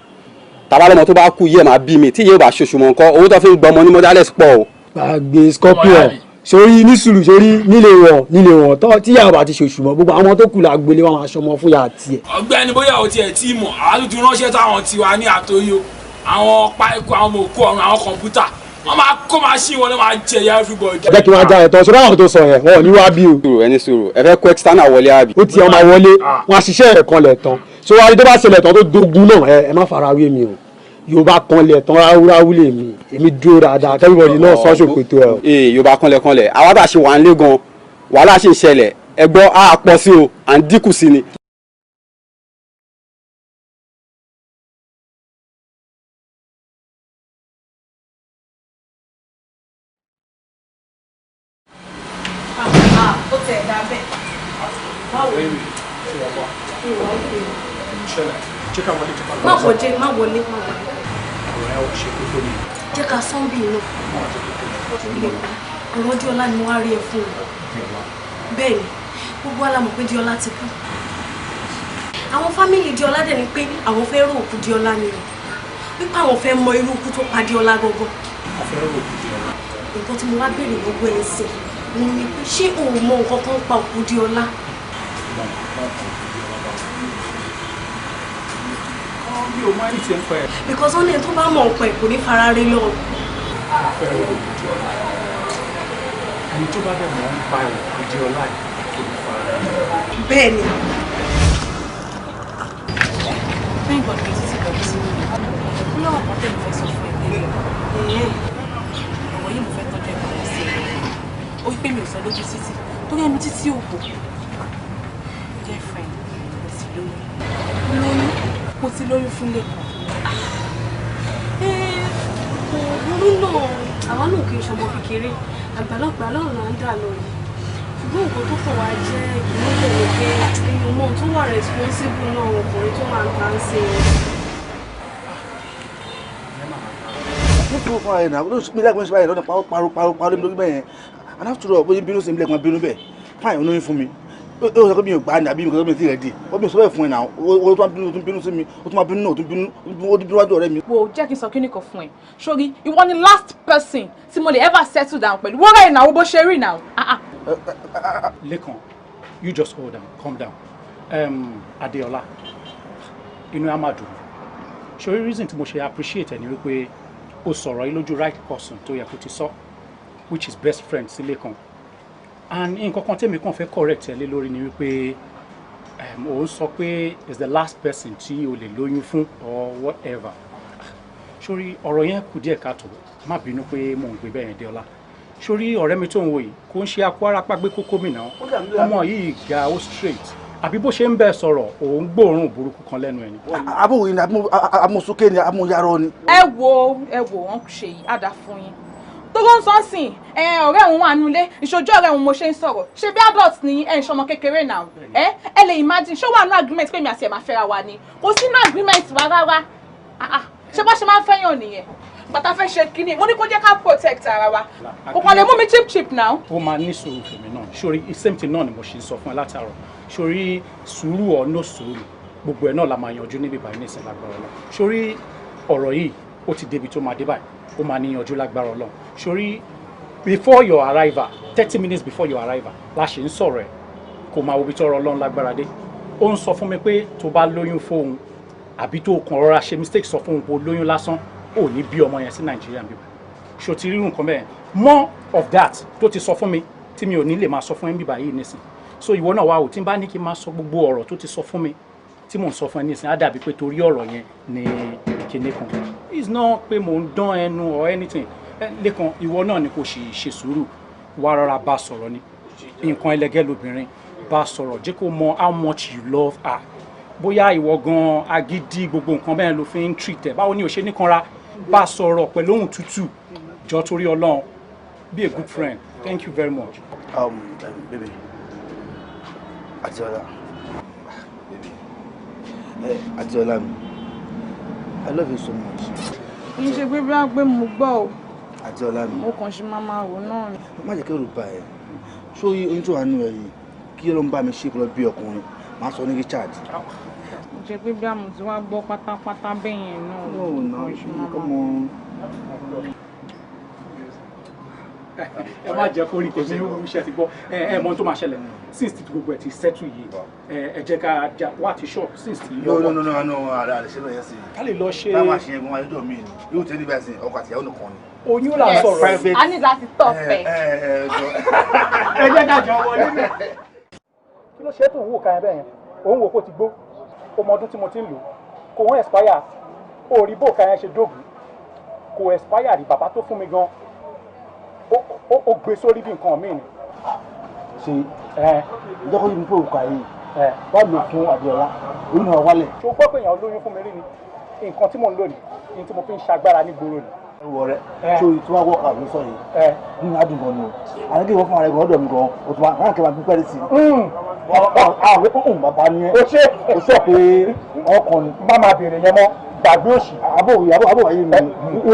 Speaker 8: tabalọ́mọ tó bá kú yé máa bí mi tí yé bá ṣoṣù mọ́ nǹkan owó tó fi ń gbọmọ ní mọ́dálẹ́sì pọ̀ o.
Speaker 17: gbàgbé scorpion sórí ní sùúrù sórí nílé wọn tó tíyàwó bá ti ṣoṣù mọ́ gbogbo àwọn tó kù là gbélé wọn aṣọ ọmọ fún yàrá tiẹ̀.
Speaker 10: ọ̀gbẹ́ni bóyá o tiẹ̀ tí mọ̀ àwọn tuntun ránṣẹ́ táwọn tiwa ní àtòyò àwọn páìkù àwọn ọmọ òkú ọ̀run àwọn kọ̀ǹpútà wọ́n máa kó machine wọn ló máa jẹ ya everybody.
Speaker 17: ẹ jẹ́ kí wọ́n já ẹ̀tọ́ ṣọlá àwọn tó sọ yẹn wọn ò ní wá bí o.
Speaker 8: ẹni sùúrù ẹ fẹ́ kó external wọlé àbí.
Speaker 17: ó ti ọmọ wọlé wọn àṣìṣe ẹ̀ kan lẹ̀ tán so wá rí tó bá ṣẹlẹ̀ tán tó dogun náà ẹ má fara wé mi o yorùbá kanlẹ̀ tán ráúráú lè mi èmi dúró dáadáa everybody náà sọ ṣòkòtò ẹ.
Speaker 8: ee yorùbá kanlẹ̀ àwa tá a ṣe wà ń lé gan wàhálà ṣe ń ṣẹlẹ̀ ẹ gbọ́ á pọ̀ sí o à ń dínkù sí ni.
Speaker 4: ó tẹ̀ dá bẹ́ẹ̀. báwo ni má wọlé má wọlé. jẹ́ ká sọ́ńbì náà ọ̀rọ̀ Diola ni wọ́n á rí ẹ fún un bẹ́ẹ̀ ni gbogbo wa la mọ̀ pé Diola ti kú àwọn fámìlì Diola dẹ̀ ni pé àwọn fẹ́ rò òkú Diola ni o wípé àwọn fẹ́ mọ irú ikú tó pa Diola gangan nǹkan tí mo wá béèrè gbogbo ẹ̀ sìn ni pé ṣé o mọ nǹkan kan pa òkú Diola.
Speaker 13: mi ò máa ń tiẹ̀ ń pẹ́.
Speaker 4: because wọ́n ní ẹni tó bá mọ̀ ọ̀pẹ̀ kò ní fara rí lọ.
Speaker 13: ẹni tó bá dẹ̀ mọ̀ ń pa òkú Diola kò ní fara rí.
Speaker 4: bẹ́ẹ̀ ni.
Speaker 3: thank God kì í ti bẹ̀rù sí mi ó lọ́wọ́ kan tẹ̀lé fẹ́ sọ fún ẹgbẹ́ rẹ̀ ọ̀rọ̀ yìí mo fẹ́ tọ́jú ẹ̀kọ́ rẹ̀ sí ẹ̀ ó wípé mi ò sọ lójú títì torí ẹnu títí ò bò girlfriend mo sì lóyún mo ti lóyún fún lẹ́kọ̀ọ́.
Speaker 4: kò burú náà àwa náà kì í ṣọmọ kékeré àgbàlagbà lọ́rùn là ń dà lọ yìí ṣùgbọ́n nǹkan tó kàn wá jẹ́ ìmúlẹ̀ ni pé èèyàn mọ̀ tó wà responsible náà ọkùnrin tó máa ń ta ń ṣe é.
Speaker 15: ní kí wọ́n fún ara ẹ̀ náà ló mi lágbọ́n ṣe báyìí lọ́nà parọ́ lórí bẹ́ẹ̀ yẹn and after all bóyá bínú sí ilé ẹ̀kan bínú bẹ́ẹ̀ fáìn olóyún fún mi ó sọ pé mi ò gbà á ní àbí mi kò tó mi ti rẹ̀ di ó bí sọ bẹ́ẹ̀ fún ẹ̀ náà ó tó máa bínú sí mi ó tó máa bínú náà ó dúró wájú ọ̀rẹ́ mi.
Speaker 3: wo jẹ́ kí n sọ kíní kan fún ẹ sórí ìwọ ni last person tí mo lè ever settle down pẹ̀lú wọ́n rẹ̀ ìnáwó bó ṣe rí náà.
Speaker 13: Lekan, you just hold down, calm down. Adeola, inú ẹ máa dùn. Ṣorí reason tí mo ṣe appreciate ẹ ni wípé o sọ̀rọ̀ yìí lójú right person tó yẹ kó ti sọ, which is best friend sí Lekan. And nǹkan kan tèmi kàn fẹ́ correct ẹ lé lórí ni wípé o ń sọ pé is the last person tí o lè lóyún fún or whatever. Ṣorí ọ̀rọ̀ yẹn kù díẹ̀ káàtó, má bínú pé mò ń gbé bẹ́ẹ̀ yẹn Deola. Ṣorí ọ̀rẹ́ mi tó ń wo yìí kò ń ṣe akó arápá gbé kókó mi náà ọmọ yìí ga ó straight àbí bó ṣe ń bẹ́ẹ̀ sọ̀rọ̀ òun gbóòórùn burúkú kan lẹ́nu ẹ̀ ni.
Speaker 15: abúwo ni amúsókè ni amúyarọ ni.
Speaker 3: ẹ wo wọn ṣe yìí àdá fún yín tó ló ń sọ sìn ọ̀rẹ́ òun wà nulẹ̀ ìṣojú ọ̀rẹ́ òun mo ṣe ń sọ̀rọ̀ ṣe bí adult ni ẹ̀ ń ṣọmọ kékeré náà ẹ lè imagine ṣé wà nínú agreement pé mi àti ẹ̀ máa fẹ́ra wa ni kò sí nínú agreement wa rárá ṣé bá ṣe máa ń fẹ́yàn nìyẹn bàtà fẹ́ ṣe kínní mo ní kó jẹ́ ká protect ara wa kò kàn lè mú mi cheap now.
Speaker 13: ó máa ní sùúrù fèmí náà sórí same thing náà ni mo ṣe sọ fún ẹ látàárọ̀ sórí sùúrù or no sùúrù gbogbo ẹ náà la máa yanjú níbi ìbáyìí ní ìsìn lágbára Ọlọ́run sórí ọ̀rọ̀ yìí ó ti débi tó máa dé báyìí ó máa níyanjú lágbára Ọlọ́run sórí before your arrival 30 minutes before your arrival la ṣe ń sọ̀rọ̀ ẹ̀ kò máa wo bí tọ́rọ̀ Ọlọ́run lágbára dé ó ń sọ fún mi pé tó bá lóyún fóun àbí tó kàn rọra ṣe mistake sọ fún òun kó lóyún lásán ò ní bí ọmọ yẹn sí Nàìjíríà bíbá ṣó ti rírun nǹkan bẹ́ẹ̀ more of that tó ti sọ fún mi tí mi ò ní lè máa sọ fún ẹ bíbá yìí nísìn so ìwọ náà wà ó tí n bá ní kí n máa sọ gbogbo ọ̀rọ̀ tó ti sọ fún mi tí mò ń sọ fún ẹ nísìn á dàbí pé torí ọ̀rọ̀ yẹn ni okay Lékan, it's not pé mò ń dán ẹnu or anything. Lékan, ìwọ náà ni kò ṣe sùúrù, wá rọra bá sọ̀rọ̀ ni. Nǹkan ẹlẹgẹ́ lobìnrin, bá sọ̀rọ̀, jẹ́ kó mọ how much you love her. Bóyá ìwọ gan agídí gbogbo nǹkan bẹ́ẹ̀ ló fi ń treat ẹ̀, báwo ni ò ṣe ní kanra, bá sọ̀rọ̀ pẹ̀lú ohùn tútù, jọ torí Ọlọ́run, be a good friend. Thank you very much.
Speaker 20: Baby, Adiola, baby, Adiola, I love you so much.
Speaker 3: Kì í ṣe pé bí wọ́n gbé mo gbọ́ o.
Speaker 20: Adiola mi.
Speaker 3: Mo kàn ṣe máa wò náà ni.
Speaker 20: Má jẹ́ kí ẹrù bà ẹ́. Ṣó oyún tó wà nínú ẹ̀ yìí kí ló ń bá mi ṣe kó lọ bí ọkùnrin máa sọ ní Richard.
Speaker 3: Mo jẹ́ pé bí àmọ̀ tí wọ́n gbọ́ pátápátá bẹ́yẹn náà.
Speaker 20: No, come on.
Speaker 13: Ẹ má jẹ́ kó rí tèmi iṣẹ́ ti gbọ́ ẹ mọ tó máa ṣẹlẹ̀ since ti gbogbo ẹ̀ ti settle yìí ẹ jẹ́ ká wá ti shop since ti
Speaker 20: No, ààrẹ ṣe lọ yẹn sí.
Speaker 13: ká lè lọ ṣe.
Speaker 20: Táwọn àṣeyẹn gan ayédọ̀ mi ni yóò tẹ́ níbẹ̀ sí ọkọ àtìyàwó nìkan ni.
Speaker 13: Oyún là ń sọ̀rọ̀
Speaker 3: a ní láti tọ̀ fẹ́.
Speaker 13: Ẹ jẹ́ ká jọ wọlé mi. Kí ló ṣe é tó ń wò ká ẹ bẹ́ẹ̀ yẹn òun wò kó ti gbó ọmọ ọdún tí mo ti ń lò kò wọ́n expire òòrí bò ká yẹn ṣe dóògùn kò expire rí bàbá tó fún mi gan ó gbé sórí bí nǹkan míì ni.
Speaker 20: Ṣé ìjọkọ̀ yìí ń pè òkà yìí wá lò fún Adéọlá òun náà wálẹ̀.
Speaker 13: Ṣé o gbọ́ pé èèyàn lóyún fún mi rí ni nǹkan tí mò ń lò ní ní tí mo fi ń ṣagbára ní gbòòrò ni.
Speaker 20: Ẹ wọ rẹ ṣé o tí wàá wọ àbí sọ yìí nínú adùn gan ni o àyẹ̀kẹ́ ìwọ fún ara ẹ̀gbọ́n ọ̀dọ̀ mi gan o tún máa kẹ́ máa gbé pẹ́ẹ́rẹ́ sí i. Bàbá ni ẹ o sọ pé ọkùnrin
Speaker 13: má máa béèrè yẹn mọ́ gbàgbé òṣì.
Speaker 20: Àbò ayé mi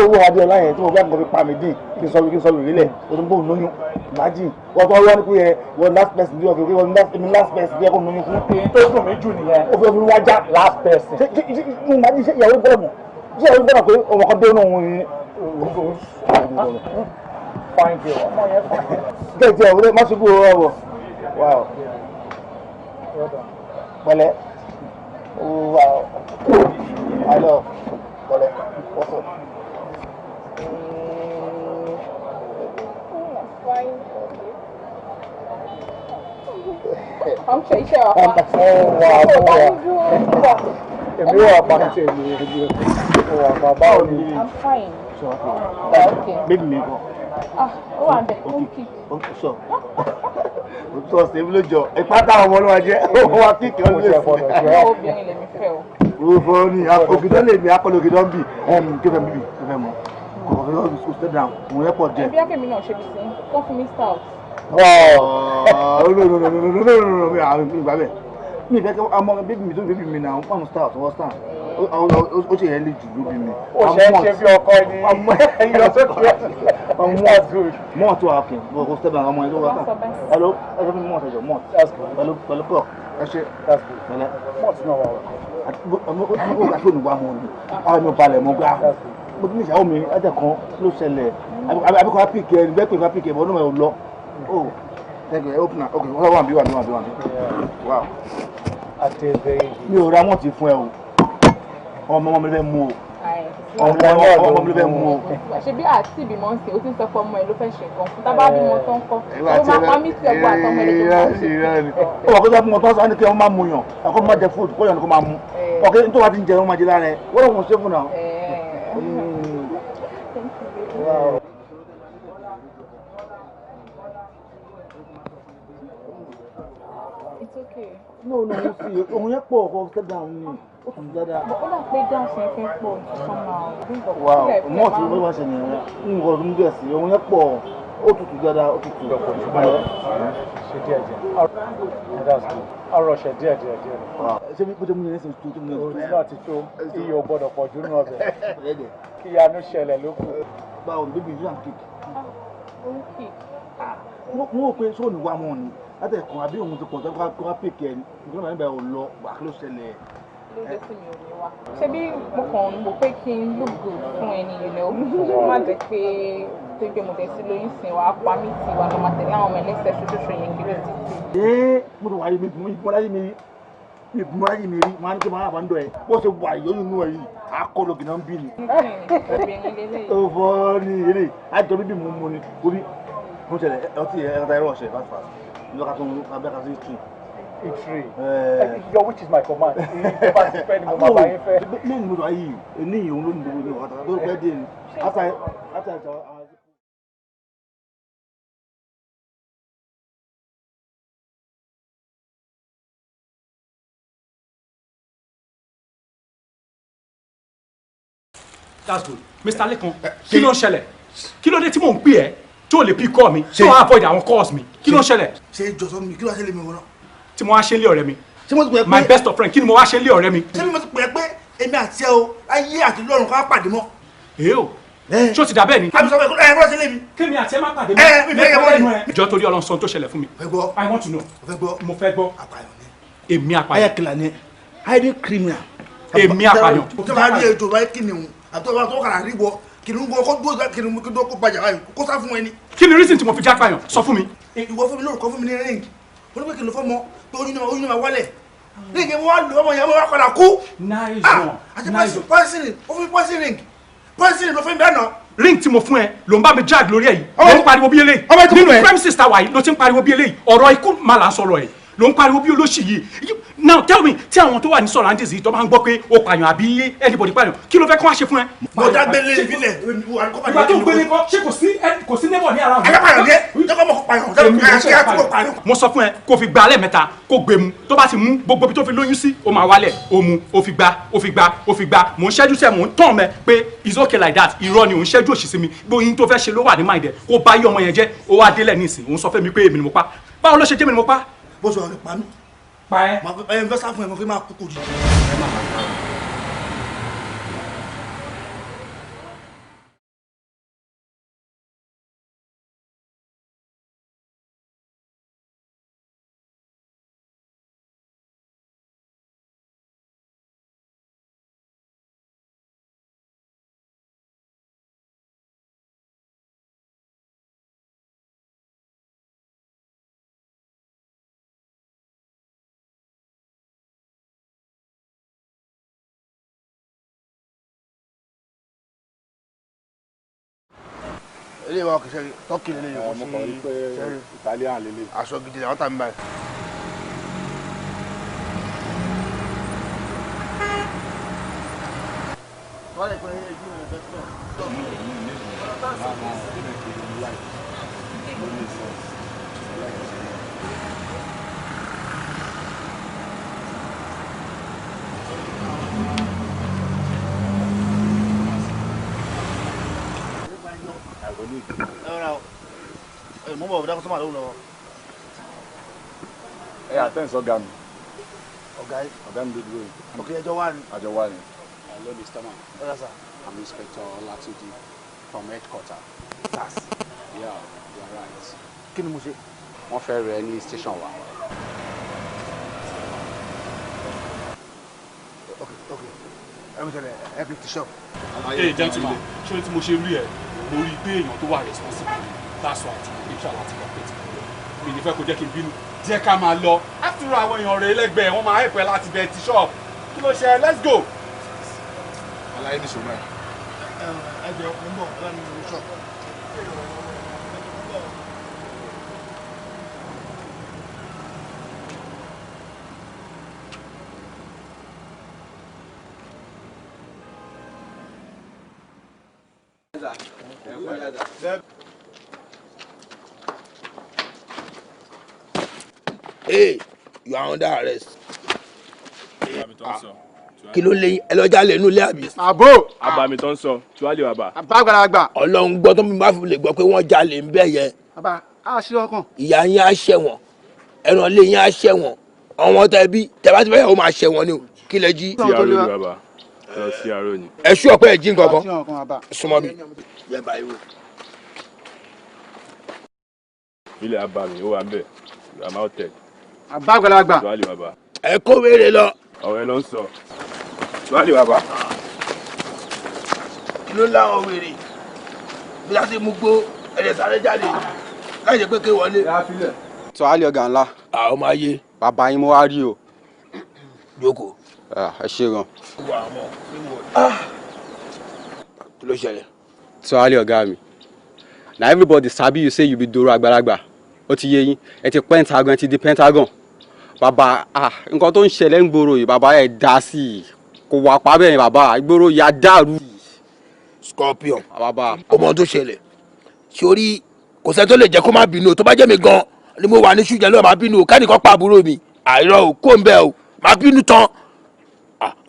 Speaker 20: owó Adéọlá yẹn tí mo bá ń gbọ́ fi pa mi dín kí n sọ ìrẹ́lẹ̀ o tún bóun lóyún imagine wọ́n tó wọ́n ní pé wọ́n last person bí ọkọ̀ wọ́n last person bí ẹkọ̀ lóyún fún.
Speaker 13: èyí tó dùn mí jù nìyẹn.
Speaker 20: ó fi ọdún wájà
Speaker 13: last person.
Speaker 20: ṣé ìyàwó gbọ́dọ̀ mọ̀ ṣé ìyàwó gbọ́dọ̀ pé ọmọ kan dé inú òun ni.
Speaker 13: fine girl ọmọ yẹn fine.
Speaker 20: gẹ̀ẹ́tì ọ̀rẹ́ má ṣubú ọ̀rọ̀ wow pẹ̀lẹ́ wow alo pẹ̀lẹ́ wọ́sọ̀.
Speaker 3: I'm sure you are.
Speaker 13: Èmi wà bá ń tẹ̀lé bàbá òní.
Speaker 3: I'm fine.
Speaker 20: Okay. Baby mi kọ.
Speaker 3: Ó wà bẹ̀ ó ń kí.
Speaker 20: Ó sọ. Ó tọ́ sí ebi lójọ. Ìpátá ọmọ ló wá jẹ́. Ó wá kíkì ọ́n lè sí.
Speaker 3: Obìnrin lèmi fẹ́ o.
Speaker 20: Ó fọ́ ní ògìdán lè mi akọ́lé ògìdán bì. Kí fẹ́ bíbí kí fẹ́ mọ̀. Kọ̀kọ́ fẹ́ lọ́dún school step down. Òun yẹn pọ̀ jẹ.
Speaker 3: Ẹbí akẹ́mi náà ṣe bí sí. Wọ́n fún mi stout.
Speaker 20: Ìgbà bẹ́ẹ̀. Mi ìfẹ́ kí ọmọ bíbí mi tó bíbí mi náà wọ́n stout wọ́n stout. Ó ṣe yẹn lè jù lóbi mi.
Speaker 13: Ó ṣe é ṣe bí ọkọ ni. Ẹyin lọ sókè.
Speaker 20: Mọ̀ tó wà kí n kò step down ọmọ yẹn tó wà kàn. Hello, ẹ fẹ́ mi mọ̀ ṣẹjọ mọ̀. Pẹ̀lú kọ̀ ẹ ṣe pẹ̀lẹ́.
Speaker 13: Mọ̀ tí náà wà wá.
Speaker 20: Ó gbà tó nígbà mọ̀ ni. Àwọn mi ò balẹ̀ mọ́ gbà. Mo ti ní ìṣàwọ̀ mi ẹ̀jẹ̀ kan ló ṣẹlẹ̀. Àbíkọ́ wá pìkì ẹ̀ bẹ́ẹ̀ pé wá pìkì ẹ̀ bọ́ ọdún mẹ́rin lọ. Oh, thank you. Open up. Okay, wọ́n wà bí. Wow. Mi ò ra mọ̀ ti fún ẹ o. Ọmọ mi fẹ́ mú o. Ọmọ mi fẹ́ mú o.
Speaker 3: Ṣé bí àti ìbímọ ń sìn ó ti ń sọ fún ọmọ ẹ ló fẹ́ ṣe nǹkan fún tábà bímọ tó ń kọ́. Ó máa pa mí sí ẹgbẹ́ àtọmọ ẹ ló máa ń ṣe.
Speaker 20: Ó wà kó sọ fún wọn tó ń sọ ní kí wọ́n máa mú yàn. Àkọ́ máa jẹ food kó yàn ní kó máa mú. Ọ̀kẹ́ nítorí wàá ti ń jẹ wọ́n máa jẹ lára ẹ̀. Wọ́n lọ́wọ́ ṣe fún náà.
Speaker 3: It's okay.
Speaker 20: No, òun yẹn pọ̀ ọkọ̀ step down ni. Ó tún dáadáa.
Speaker 3: Ó dà pé gáàsì yẹn fẹ́ pọ̀ jù somehow.
Speaker 20: Wow, mọ̀ tí wọ́n máa ṣe nìyẹn. Nǹkan ọdún bẹ́ẹ̀ sí, òun yẹn pọ̀ ó tutù dáadáa, ó tutù.
Speaker 13: Ṣe díẹ̀. Arọ̀ ṣe díẹ̀.
Speaker 20: Ṣé bí pété mú yẹn ṣe tó mú yẹn?
Speaker 13: Òtún náà ti tó iye ò gbọ́dọ̀ pọ̀ jù nínú ọbẹ̀. Kí ìyanu ṣẹlẹ̀ ló kù.
Speaker 20: Báwo ni bébí ìlú à ń kéèkì?
Speaker 3: Ó ń kì.
Speaker 20: Mo rò pé sóònù wa mọ̀ ni láti ẹ̀kan àbí òun ti pọ̀ tó wá pèkì ẹ̀ ní ìgbọ́n náà níbẹ̀ ò lọ wà kí ló ṣẹlẹ̀.
Speaker 3: Lóde tí mi ò ní wá. Ṣé bí mo kàn ń wò pé kí n look good fún ẹni yìí lọ? Ó má jẹ́ pé tó gbé mo tẹ̀ sí lóyún sìn wá pa mí tì wá lọ́mọ tẹ̀lé àwọn ọmọ ẹlẹ́sẹ̀ ṣoṣoṣo yẹn kiri títì.
Speaker 20: Mo ti wà yìí mi ìbúmọ́láyé mi rí máa ń ké máa bá ń dọ̀ ẹ̀ bó ṣe wà yìí oyún inú ẹ̀ yìí akọlọ gìnà ń bí ni. Ó fọ́ ní eré àjọ bíbí mu ni orí mo ṣẹlẹ̀ ọtí ẹ̀rọ ọ̀ṣẹ̀ fast lọ́ka tó ń abẹ́ka sí tù
Speaker 13: It's your wish is my command. Ìjọba ti fẹ́ ni mo máa bá yín fẹ́.
Speaker 20: Lẹ́yìn mo sọ ayé yìí, èmi òun ló ní gbogbo ní ọ̀tá tó pẹ́ dé ni. After
Speaker 13: That's good. Mr. Lekan, kí ló ń ṣẹlẹ̀? Kí ló dé tí mò ń pè ẹ́ tí ò lè pick call mi? Tí wọ́n avoid àwọn calls mi? Kí ló ń ṣẹlẹ̀?
Speaker 20: Ṣé ìjọsọ mi kí ló wá ṣe lé mi wọ́n?
Speaker 13: Tí mo wá ṣe lé ọ̀rẹ́ mi.
Speaker 20: Ṣé mo ti pè é pé
Speaker 13: my best of friend kí ni mo wá ṣe lé ọ̀rẹ́ mi?
Speaker 20: Ṣé mo ti pè é pé èmi àti ẹ o ayé àti lọ́run ká pàdé mọ́?
Speaker 13: Èé o. Ṣé o ti dà bẹ́ẹ̀ ni?
Speaker 20: Àbí sọ fẹ́ ẹ kúrò sí lé mi.
Speaker 13: Kémi àti ẹ má pàdé
Speaker 20: mọ́. Mi fẹ́ kẹ́ bọ́ ni.
Speaker 13: Ìjọ torí Ọlọ́run sọ tó ṣẹlẹ̀ fún mi.
Speaker 20: Fẹ́ gbọ́.
Speaker 13: I want to know.
Speaker 20: Fẹ́ gbọ́.
Speaker 13: Mo fẹ́ gbọ́.
Speaker 20: Apààyàn ni.
Speaker 13: Èmi apààyàn.
Speaker 20: Ayakila ni. Hiding criminal.
Speaker 13: Èmi apààyàn.
Speaker 20: Tó bá rí ètò báyìí kìnìún àti tó bá tó kàrà rí wọ kìnìún kó dúró kìnìún kó dúró kó gbajà báyìí kó sá fún ẹni.
Speaker 13: Kí ni reason tí mo fi já pààyàn? Sọ fún mi.
Speaker 20: Ìwọ fún mi lórúkọ fún mi ní ring. Wọ́n ní pé kìnìún fọ́mọ pé oyún náà wálẹ̀. Ní ìgbẹ́ wọ́n lò ọmọ yẹn wọ́n padà kú.
Speaker 13: Nice one.
Speaker 20: Àti poisoning ó fún mi poison ring. Poisoning ló fún mi bẹ́ẹ̀ náà.
Speaker 13: Ring tí mo fún ẹ ló ń bá mi drag lórí ẹ yìí ló ń pariwo bí eléyìí nínú premises ta wà yìí ló ti ń pariwo bí eléyìí ọ̀rọ̀ ikú máa là ń sọ̀rọ̀ ẹ̀ ló ń pariwo bí olóṣì yìí now tell me tí àwọn tó wà ní surroundings yìí tó máa ń gbọ́ pé o pààyàn àbí anybody pààyàn kí ló fẹ́ kí wọ́n ṣe fún ẹ.
Speaker 20: mo dágbélé ìbílẹ̀
Speaker 13: ìgbà tó ń gbélé kọ́ ṣé kò sí neighbor ní ara wọn.
Speaker 20: alápàyàn dé jọ́kọ́ mọ̀ kó pààyàn.
Speaker 13: mo sọ fún ẹ kó fi gba alẹ́ mẹ́ta kó gbé mu tó bá ti mú gbogbo ibi tó fi lóyún sí ó máa wálẹ̀ ó mu ó fi gba mò ń ṣẹ́jú sẹ́ mò ń tàn mẹ́ pé it's okay like that irọ́ ni òun ṣẹ́jú òṣì sí mi bóyin tó fẹ́ ṣe ló wà ní máìdẹ̀ kó bá yí ọmọ yẹn jẹ́ ó wá délẹ̀ nísìn òun sọ fẹ́ mi pé èmi ni mo pa báwo ló ṣe jẹ́ mi ni mo pa.
Speaker 20: bó sọ ọ̀rẹ́ pa mí.
Speaker 13: Pa ẹ́.
Speaker 20: ẹ fẹ́ sá fún ẹ mo fi máa kúkú jù. ilé wa kìí ṣe tọ́kì lélẹ̀ yìí
Speaker 6: mo kàn rí pé Italian lélẹ̀.
Speaker 20: aṣọ gidi làwọn tà mí báyìí. mo bọ̀ ọ̀dà kọ́sọ́mà lóhùn lọ́wọ́.
Speaker 6: ẹ àtẹ̀sọ́ ọ̀gá mi.
Speaker 20: ọ̀gá
Speaker 6: mi ló dúró yìí.
Speaker 20: ok ẹjọ́ wà ní.
Speaker 6: àjọ wà ní.
Speaker 2: Hello, Mr. Man.
Speaker 20: Hello, sir.
Speaker 2: I'm Inspector Latuji from headquarters.
Speaker 20: SAS.
Speaker 2: Yeah, you're right.
Speaker 20: Kí ni mo ṣe?
Speaker 2: Wọ́n fẹ́ rẹ ní station wa.
Speaker 20: Okay. Ẹ mi sọ̀rọ̀ ẹ fi t-shirt.
Speaker 13: Hey, gentleman, ṣé tí mo ṣe rí ẹ mo rí pé èèyàn tó wà responsible that's why I try láti complete mi ní fẹ́ kó jẹ́ kí n bínú jẹ́ ká máa lọ after àwọn èèyàn rẹ̀ lẹ́gbẹ̀ẹ́ wọ́n máa help ẹ láti bẹ t-shirt kí ló ṣe let's go.
Speaker 6: Aláyé ní sòmọ́ ẹ̀.
Speaker 20: Ẹ jẹ́ mo ń bọ̀ ẹ bá mi lọ shop.
Speaker 18: Hey, you are under arrest. Kí ló lè ẹ lọ jalè nínú ilé àbí.
Speaker 10: àbò àbàmì tó ń sọ tíwálé bàbá.
Speaker 20: àgbàlagbà.
Speaker 18: Ọlọ́run gbọ́ tó mi bá fi lè gbọ́ pé wọ́n jalè ń bẹ̀ yẹn.
Speaker 20: bàbá a ṣe ọkàn.
Speaker 18: Ìyá yín á ṣẹ̀wọ̀n ẹran lé yín á ṣẹ̀wọ̀n ọmọ tẹbí tẹbá ti fẹ́ yà ó máa ṣẹ̀wọ̀n ni o kí lẹ jí.
Speaker 10: sí àrò ni bàbá lọ sí àrò ni.
Speaker 18: ẹ ṣú ọpẹ ẹ jí nǹkan kan súnmọ́ mi.
Speaker 10: ilé àbàmì ó wà ń bẹ̀ I'm outed.
Speaker 20: àgbàlagbà.
Speaker 10: tíwálé bàbá.
Speaker 18: ẹ kó wéré lọ.
Speaker 10: ọ̀rẹ́ ló ń sọ.
Speaker 18: tíwálé bàbá. kí ló láwọn wèrè bí a ti mú gbó ẹ̀rẹ̀ sáré jáde láì jẹ́ pé ké wọlé.
Speaker 8: tíwálé ọ̀gá ńlá.
Speaker 18: àwọn máa yé.
Speaker 8: bàbá yín mo wá rí o.
Speaker 18: jókòó.
Speaker 8: ẹ ṣe gan.
Speaker 18: kí ló ṣẹlẹ̀.
Speaker 8: tíwálé ọ̀gá mi na everybody sabi you say you be Doro àgbàlagbà ó ti yé yín ẹ ti Pentagon ẹ ti di Pentagon bàbá nǹkan tó ń ṣẹlẹ̀ ń gbòòrò yìí bàbá ẹ̀ dá sí i kò wà pa bẹ́ẹ̀ bàbá ìgboro ya dàrú.
Speaker 18: Scorpion ọmọ tó ṣẹlẹ̀ sórí kò sẹ́ni tó lè jẹ́ kó má bínú o tó bá jẹ́ mi gan ni mo wà ní ṣújà lọ́wọ́ má bínú o kẹ́nìkan pa àbúrò mi àìrọ̀ o kó ń bẹ́ o má bínú tán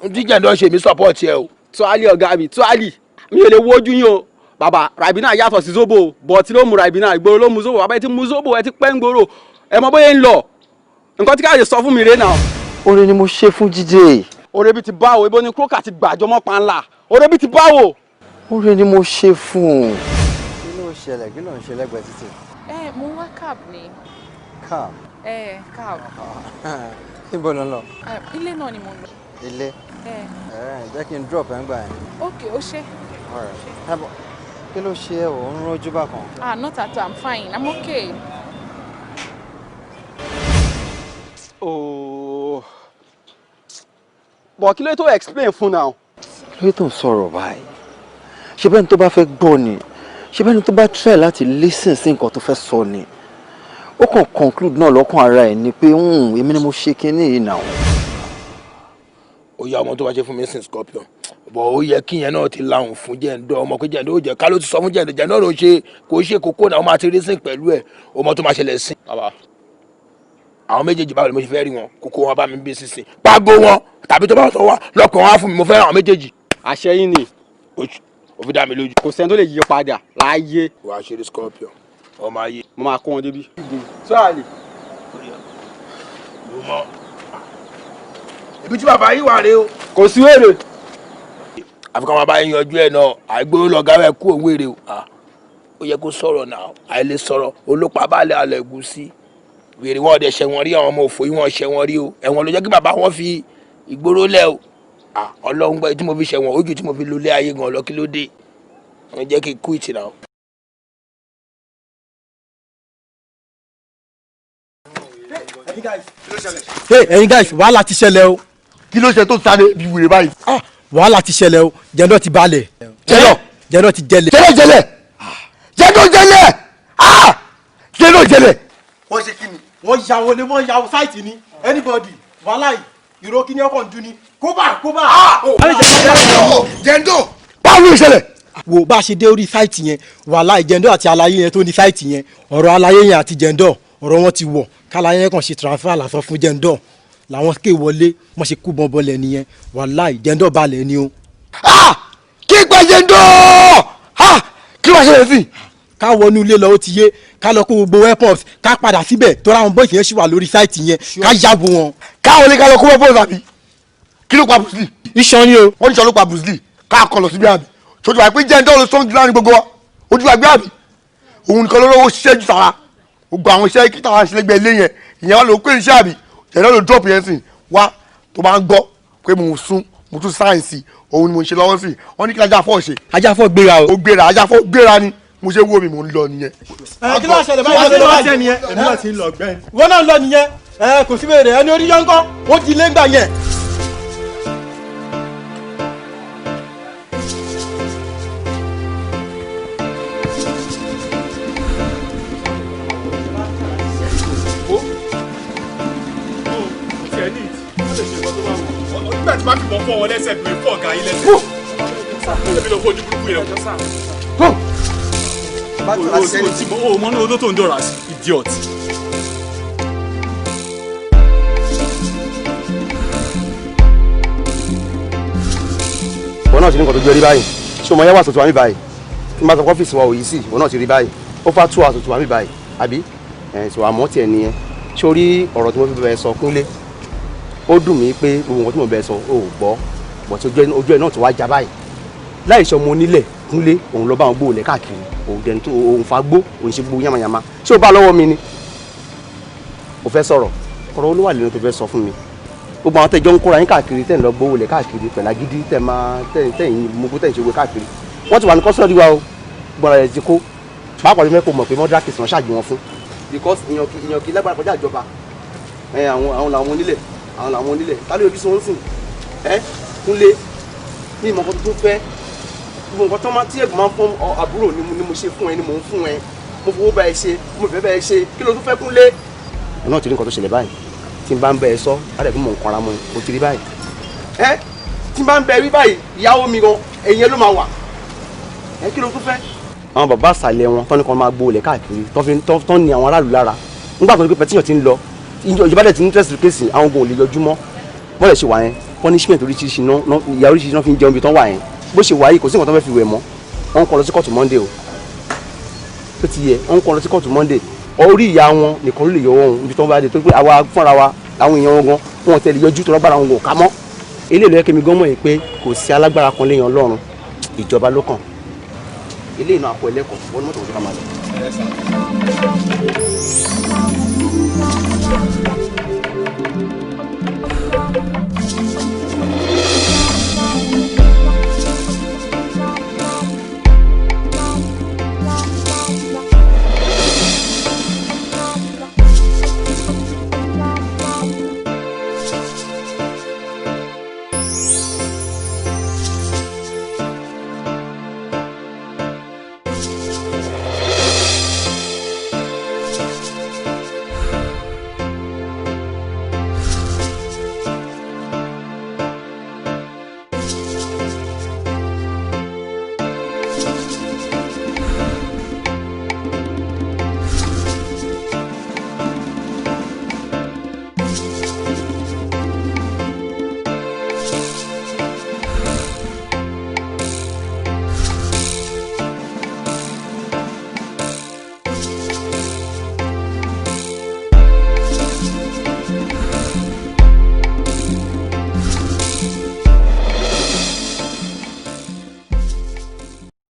Speaker 18: n tí jẹ̀ndọ́ ṣe mi support ẹ o.
Speaker 8: tuali ọ̀gá mi tuali mi ò lè wojú yín o bàbá Ribina yàtọ̀ sí zobo bọ̀tí ló mu Ribina ìgboro ló mu zobo bàbá ẹ ti mu zobo ẹ ti pẹ́ ń gbòòrò ẹ mọ bóyá ń lọ nǹkan tí káyọ̀ sọ fún mi rè náà.
Speaker 14: oore ni mo ṣe fún Jídé.
Speaker 8: oore bí ti báwo ibo ni kúrókà ti gbàjọ mọ́ pa ńlá oore bí ti báwo.
Speaker 14: oore ni mo ṣe fún un. kí ló ń ṣẹlẹ̀ kí ló ń ṣe lẹ́gbẹ̀ẹ́ títì.
Speaker 3: mo ń wá cab ni.
Speaker 14: cab.
Speaker 3: Cab.
Speaker 14: níbo ló ń lọ.
Speaker 3: ilé náà ni mo ń lọ.
Speaker 14: ilé. jẹ́ kí n drop ẹ̀ ń gbà yẹn.
Speaker 3: ok ó ṣe.
Speaker 14: kí ló ṣe ẹ́ o ń rojú bákan.
Speaker 3: not at all I'm fine I'm okay.
Speaker 8: bọ̀ kí ló tó explain fún náà.
Speaker 14: kí ló tó ń sọ̀rọ̀ báyìí ṣé bẹ́ẹ̀ ni tó bá fẹ́ gbọ́ ni ṣé bẹ́ẹ̀ ni tó bá try láti listen sí nǹkan tó fẹ́ sọ ni ó kàn conclude náà lọ́kàn ara ẹ̀ ni pé èmi ni mo ṣe kinní yìí náà.
Speaker 18: ó yá ọmọ tó bá ṣe fún mi sin Scorpion bọ̀ ó yẹ kí yẹn náà ti láhùn fún jẹ̀ǹdọ́ ọmọ pé jẹ̀ǹdọ́ ó jẹ́ ká ló ti sọ fún jẹ̀ǹdọ́ jẹ̀ǹdọ́ ló ṣe kò ṣe kókó náà ó máa ti rí sìn pẹ̀lú ẹ̀ ọmọ tó máa ṣẹlẹ̀ sìn. àwọn méjèèjì báwo ni mo ṣe fẹ́ rí wọn kókó wọn bá mi bí sísìn pàgó wọn tàbí tó bá sọ wá lọ́kàn wọn á fún mi mo fẹ́ àwọn méjèèjì.
Speaker 8: àṣẹ yín ni
Speaker 18: ó fi dá mi lójú.
Speaker 8: kò sẹ́ni tó lè yí padà láàyè.
Speaker 18: wàá ṣe rí Scorpion ọmọ ayé.
Speaker 8: mo máa kó wọn débi. sọ́ọ̀lì.
Speaker 18: ibi tí bàbá yìí wà rèé o.
Speaker 8: kò sí wèrè.
Speaker 18: àfikún bàbá yín yanjú ẹ̀ náà àìgbóró lọ́gá rẹ̀ kú òun wèrè o. ó yẹ kó sọ̀rọ̀ náà àìlè sọ̀rọ̀ olópa balẹ̀ alẹ́ ẹ̀gúsí wèrè wọn ọdẹ ṣẹ̀wọ̀n rí àwọn ọmọ òfò yìí wọn ṣẹ̀wọ̀n rí o ẹ̀wọ̀n ló jẹ́ kí bàbá wọn fi ìgboro lẹ̀ o. ọlọ́run gbọ́ tí mo fi ṣẹ̀wọ̀n ojú tí mo fi lólé ayé gan lọ kí ló dé wọn jẹ́ kí n kú ìtìlá o.
Speaker 21: ẹ̀yin guys wàhálà ti ṣẹlẹ̀ o.
Speaker 20: kí ló ṣe tó sáré bí wèrè báyìí.
Speaker 21: wàhálà ti ṣẹlẹ̀ o jẹ́ndọ́ ti balẹ̀. jẹ́ndọ́ ti jẹlẹ̀.
Speaker 20: jẹ́ndọ́ jẹlẹ̀.
Speaker 21: wọ́n ṣe kí ni wọ́n ya wọlé wọ́n ya sáìtì ni anybody wàhálà yìí ìró kí ni ọkọ̀ ń dún ni kóbá.
Speaker 20: jẹ́ndọ́ báwo ló ṣẹlẹ̀.
Speaker 21: wo bá a ṣe dé orí sáìtì yẹn wàhálà jẹ́ndọ́ àti aláyé yẹn tó ní sáìtì yẹn ọ̀rọ̀ aláyé yẹn àti jẹ́ndọ́ ọ̀rọ̀ wọn ti wọ̀ kálayé yẹn kàn ṣe transfer lásán fún jẹ́ndọ́ làwọn ké wọlé wọ́n ṣe kú bọ́nbọ́lẹ̀ nìyẹn wàhálà jẹ́ndọ́ balẹ̀ ni o.
Speaker 20: kí gba jẹ́ndọ́ kí wàá ṣẹlẹ̀ sí.
Speaker 21: ká wọnú ilé lọ ó ti yé ká lọ kó gbogbo weapons ká padà síbẹ̀ tó ráwọn bọ́ọ̀sì yẹn ṣì wà lórí sáìtì yẹn ká yàbò wọn.
Speaker 20: káwọn ilé ká lọ kó weapons àbí kí ló pa Bruce Lee.
Speaker 21: iṣan ni o.
Speaker 20: wọ́n ní sọ ló pa Bruce Lee ká kọ lọ síbi àbí sojú wa pé jẹ́ndọ́ ló sọ́n gíláàrin gbogbo wa ojú wa gbé àbí òun nìkan ló lọ́wọ́ ṣiṣẹ́ ju sára gbogbo àwọn iṣẹ́ kíta wa ṣe lẹ́gbẹ̀ẹ́ ilé yẹn ìyẹn wà ló pé iṣẹ́ àbí jẹ́ndọ́ ló drop yẹn sìn wá tó bá ń gbọ́ pé mo tún sáyẹ̀nsì òun ni mo ń ṣe lọ́wọ́ sí wọ́n ní kí ajáfọ́ ṣe.
Speaker 21: ajáfọ́ gbéra o.
Speaker 20: ó gbéra ajáfọ́ gbéra ni mo ṣe wo mi mo ń lọ nìyẹn.
Speaker 21: kí ló ṣẹlẹ̀ báyìí kí ló wá jẹ nìyẹn. èmi náà ti ń lọ gbẹ́ni. wọ́n náà ń lọ nìyẹn kò sí bèrè ẹni orí yọ̀ǹkọ́ ó di ilé ńgbà yẹn.
Speaker 10: nígbà tí má fi mọ̀ fọ́ wọn lẹ́sẹ̀ pé fọ́ ọ̀gá yín lẹ́sẹ̀. ẹbí lọ fojú burúkú yẹn. o mọ ní odó tó ń dọ̀rọ̀ sí idiot.
Speaker 5: wọn náà ti ní nǹkan tó jẹ rí báyìí ṣé o mọ yẹwà tuntun wa mi báyìí tí n bá sọ ọ́fíìsì wa ò yìí sí wọn náà ti rí báyìí ó fà tú àtúntò wa mi báyìí àbí ṣò àmọ́ tiẹ̀ nìyẹn ṣé o rí ọ̀rọ̀ tí mo fi bẹ̀rẹ̀ sọ Kúnlé ó dùn mí pé gbogbo nǹkan tí mo bẹ̀rẹ̀ sọ ò gbọ́ bọ̀ tí ojú ẹ̀ náà ti wá já báyìí láì sọ mo onílẹ̀ Kúnlé òun lọ bá wọn gbóòlẹ̀ káàkiri òun dẹni tó òun fa gbó òun ṣe gbogbo yamayama ṣé o bá lọ́wọ́ mi ni o fẹ́ sọ̀rọ̀ ọ̀rọ̀ olówó àlẹ́ tó fẹ́ sọ fún mi gbogbo àwọn tẹ̀jọ́ ń kóra yín káàkiri tẹ̀ ń lọ gbówólẹ̀ káàkiri pẹ̀lá gidi tẹ̀ máa tẹ̀yìn mugu tẹ̀yìn ṣègbè káàkiri wọ́n ti wà ní kọ́sọ́ọ̀dì wa o gbọ́dọ̀ rẹ̀ ti kó pàápàá mímẹ́ kò mọ̀ pé mọ́dúrà kìsàn ṣáàjì wọn fún because èèyàn kì í lágbára kọjá ìjọba àwọn làwọn onílẹ̀ àwọn làwọn onílẹ̀ tálẹ́ ojú sọ ń sìn Kúnlé ní ìmọ̀ kan tó fẹ́ gbogbo nǹkan tó máa tí ẹ̀gbọ́n máa ń fún àbúrò ni mo ṣe fún ẹ ni mò ń fún ẹ mo fowó bá ẹ ṣe mo fẹ́ bá ẹ ṣe kí ló tún fẹ́ Kúnlé. ọ̀nà tí ní nǹkan tó ṣẹlẹ̀ báyìí tí n bá ń bẹ ẹ sọ á dẹ̀ fún mọ̀ nǹkan ara mọ́ o ti rí báyìí. ẹ tí n bá ń bẹ rí báyìí ìyàwó mi gan ẹ̀yìn ló máa wà ẹ kí ló tún fẹ́. àwọn bàbá àṣàlẹ̀ wọn tán ní kan máa gbó olè káàkiri tán ní àwọn aráàlú lára nígbà tó ní pé pẹtíyàn ti ń lọ ìjọba dẹ̀ ti ní tẹ́sí kéèsì àwọn ogun ò lè yọjú mọ́ wọ́n lè ṣe wà yẹn punishment oríṣiríṣi ìyà oríṣiríṣi náà fi ń jẹun bí tán wà yẹn bó ṣe wà yìí kò sí nǹkan tó fẹ́ fi wẹ̀ mọ́ wọ́n kọ́ lọ sí kóòtù Monday o tó ti yẹ wọ́n kọ́ lọ sí kóòtù Monday orí ìyá wọn nìkan ló lè yọ wọn ibi tó ń bá dé tó pé àwa fúnra wa àwọn èèyàn wọn gan wọn tẹ̀lé yọjú tó lọ́gbàrà wọn kò ká mọ́ eléyìí ló yẹ kí mi gan mọ̀ yìí pé kò sí alágbára kan léèyàn Ọlọ́run ìjọba ló kàn eléyìí náà àpò ẹlẹ́kọ̀ọ́ wọn ní mọ́tò òjò ká máa lọ.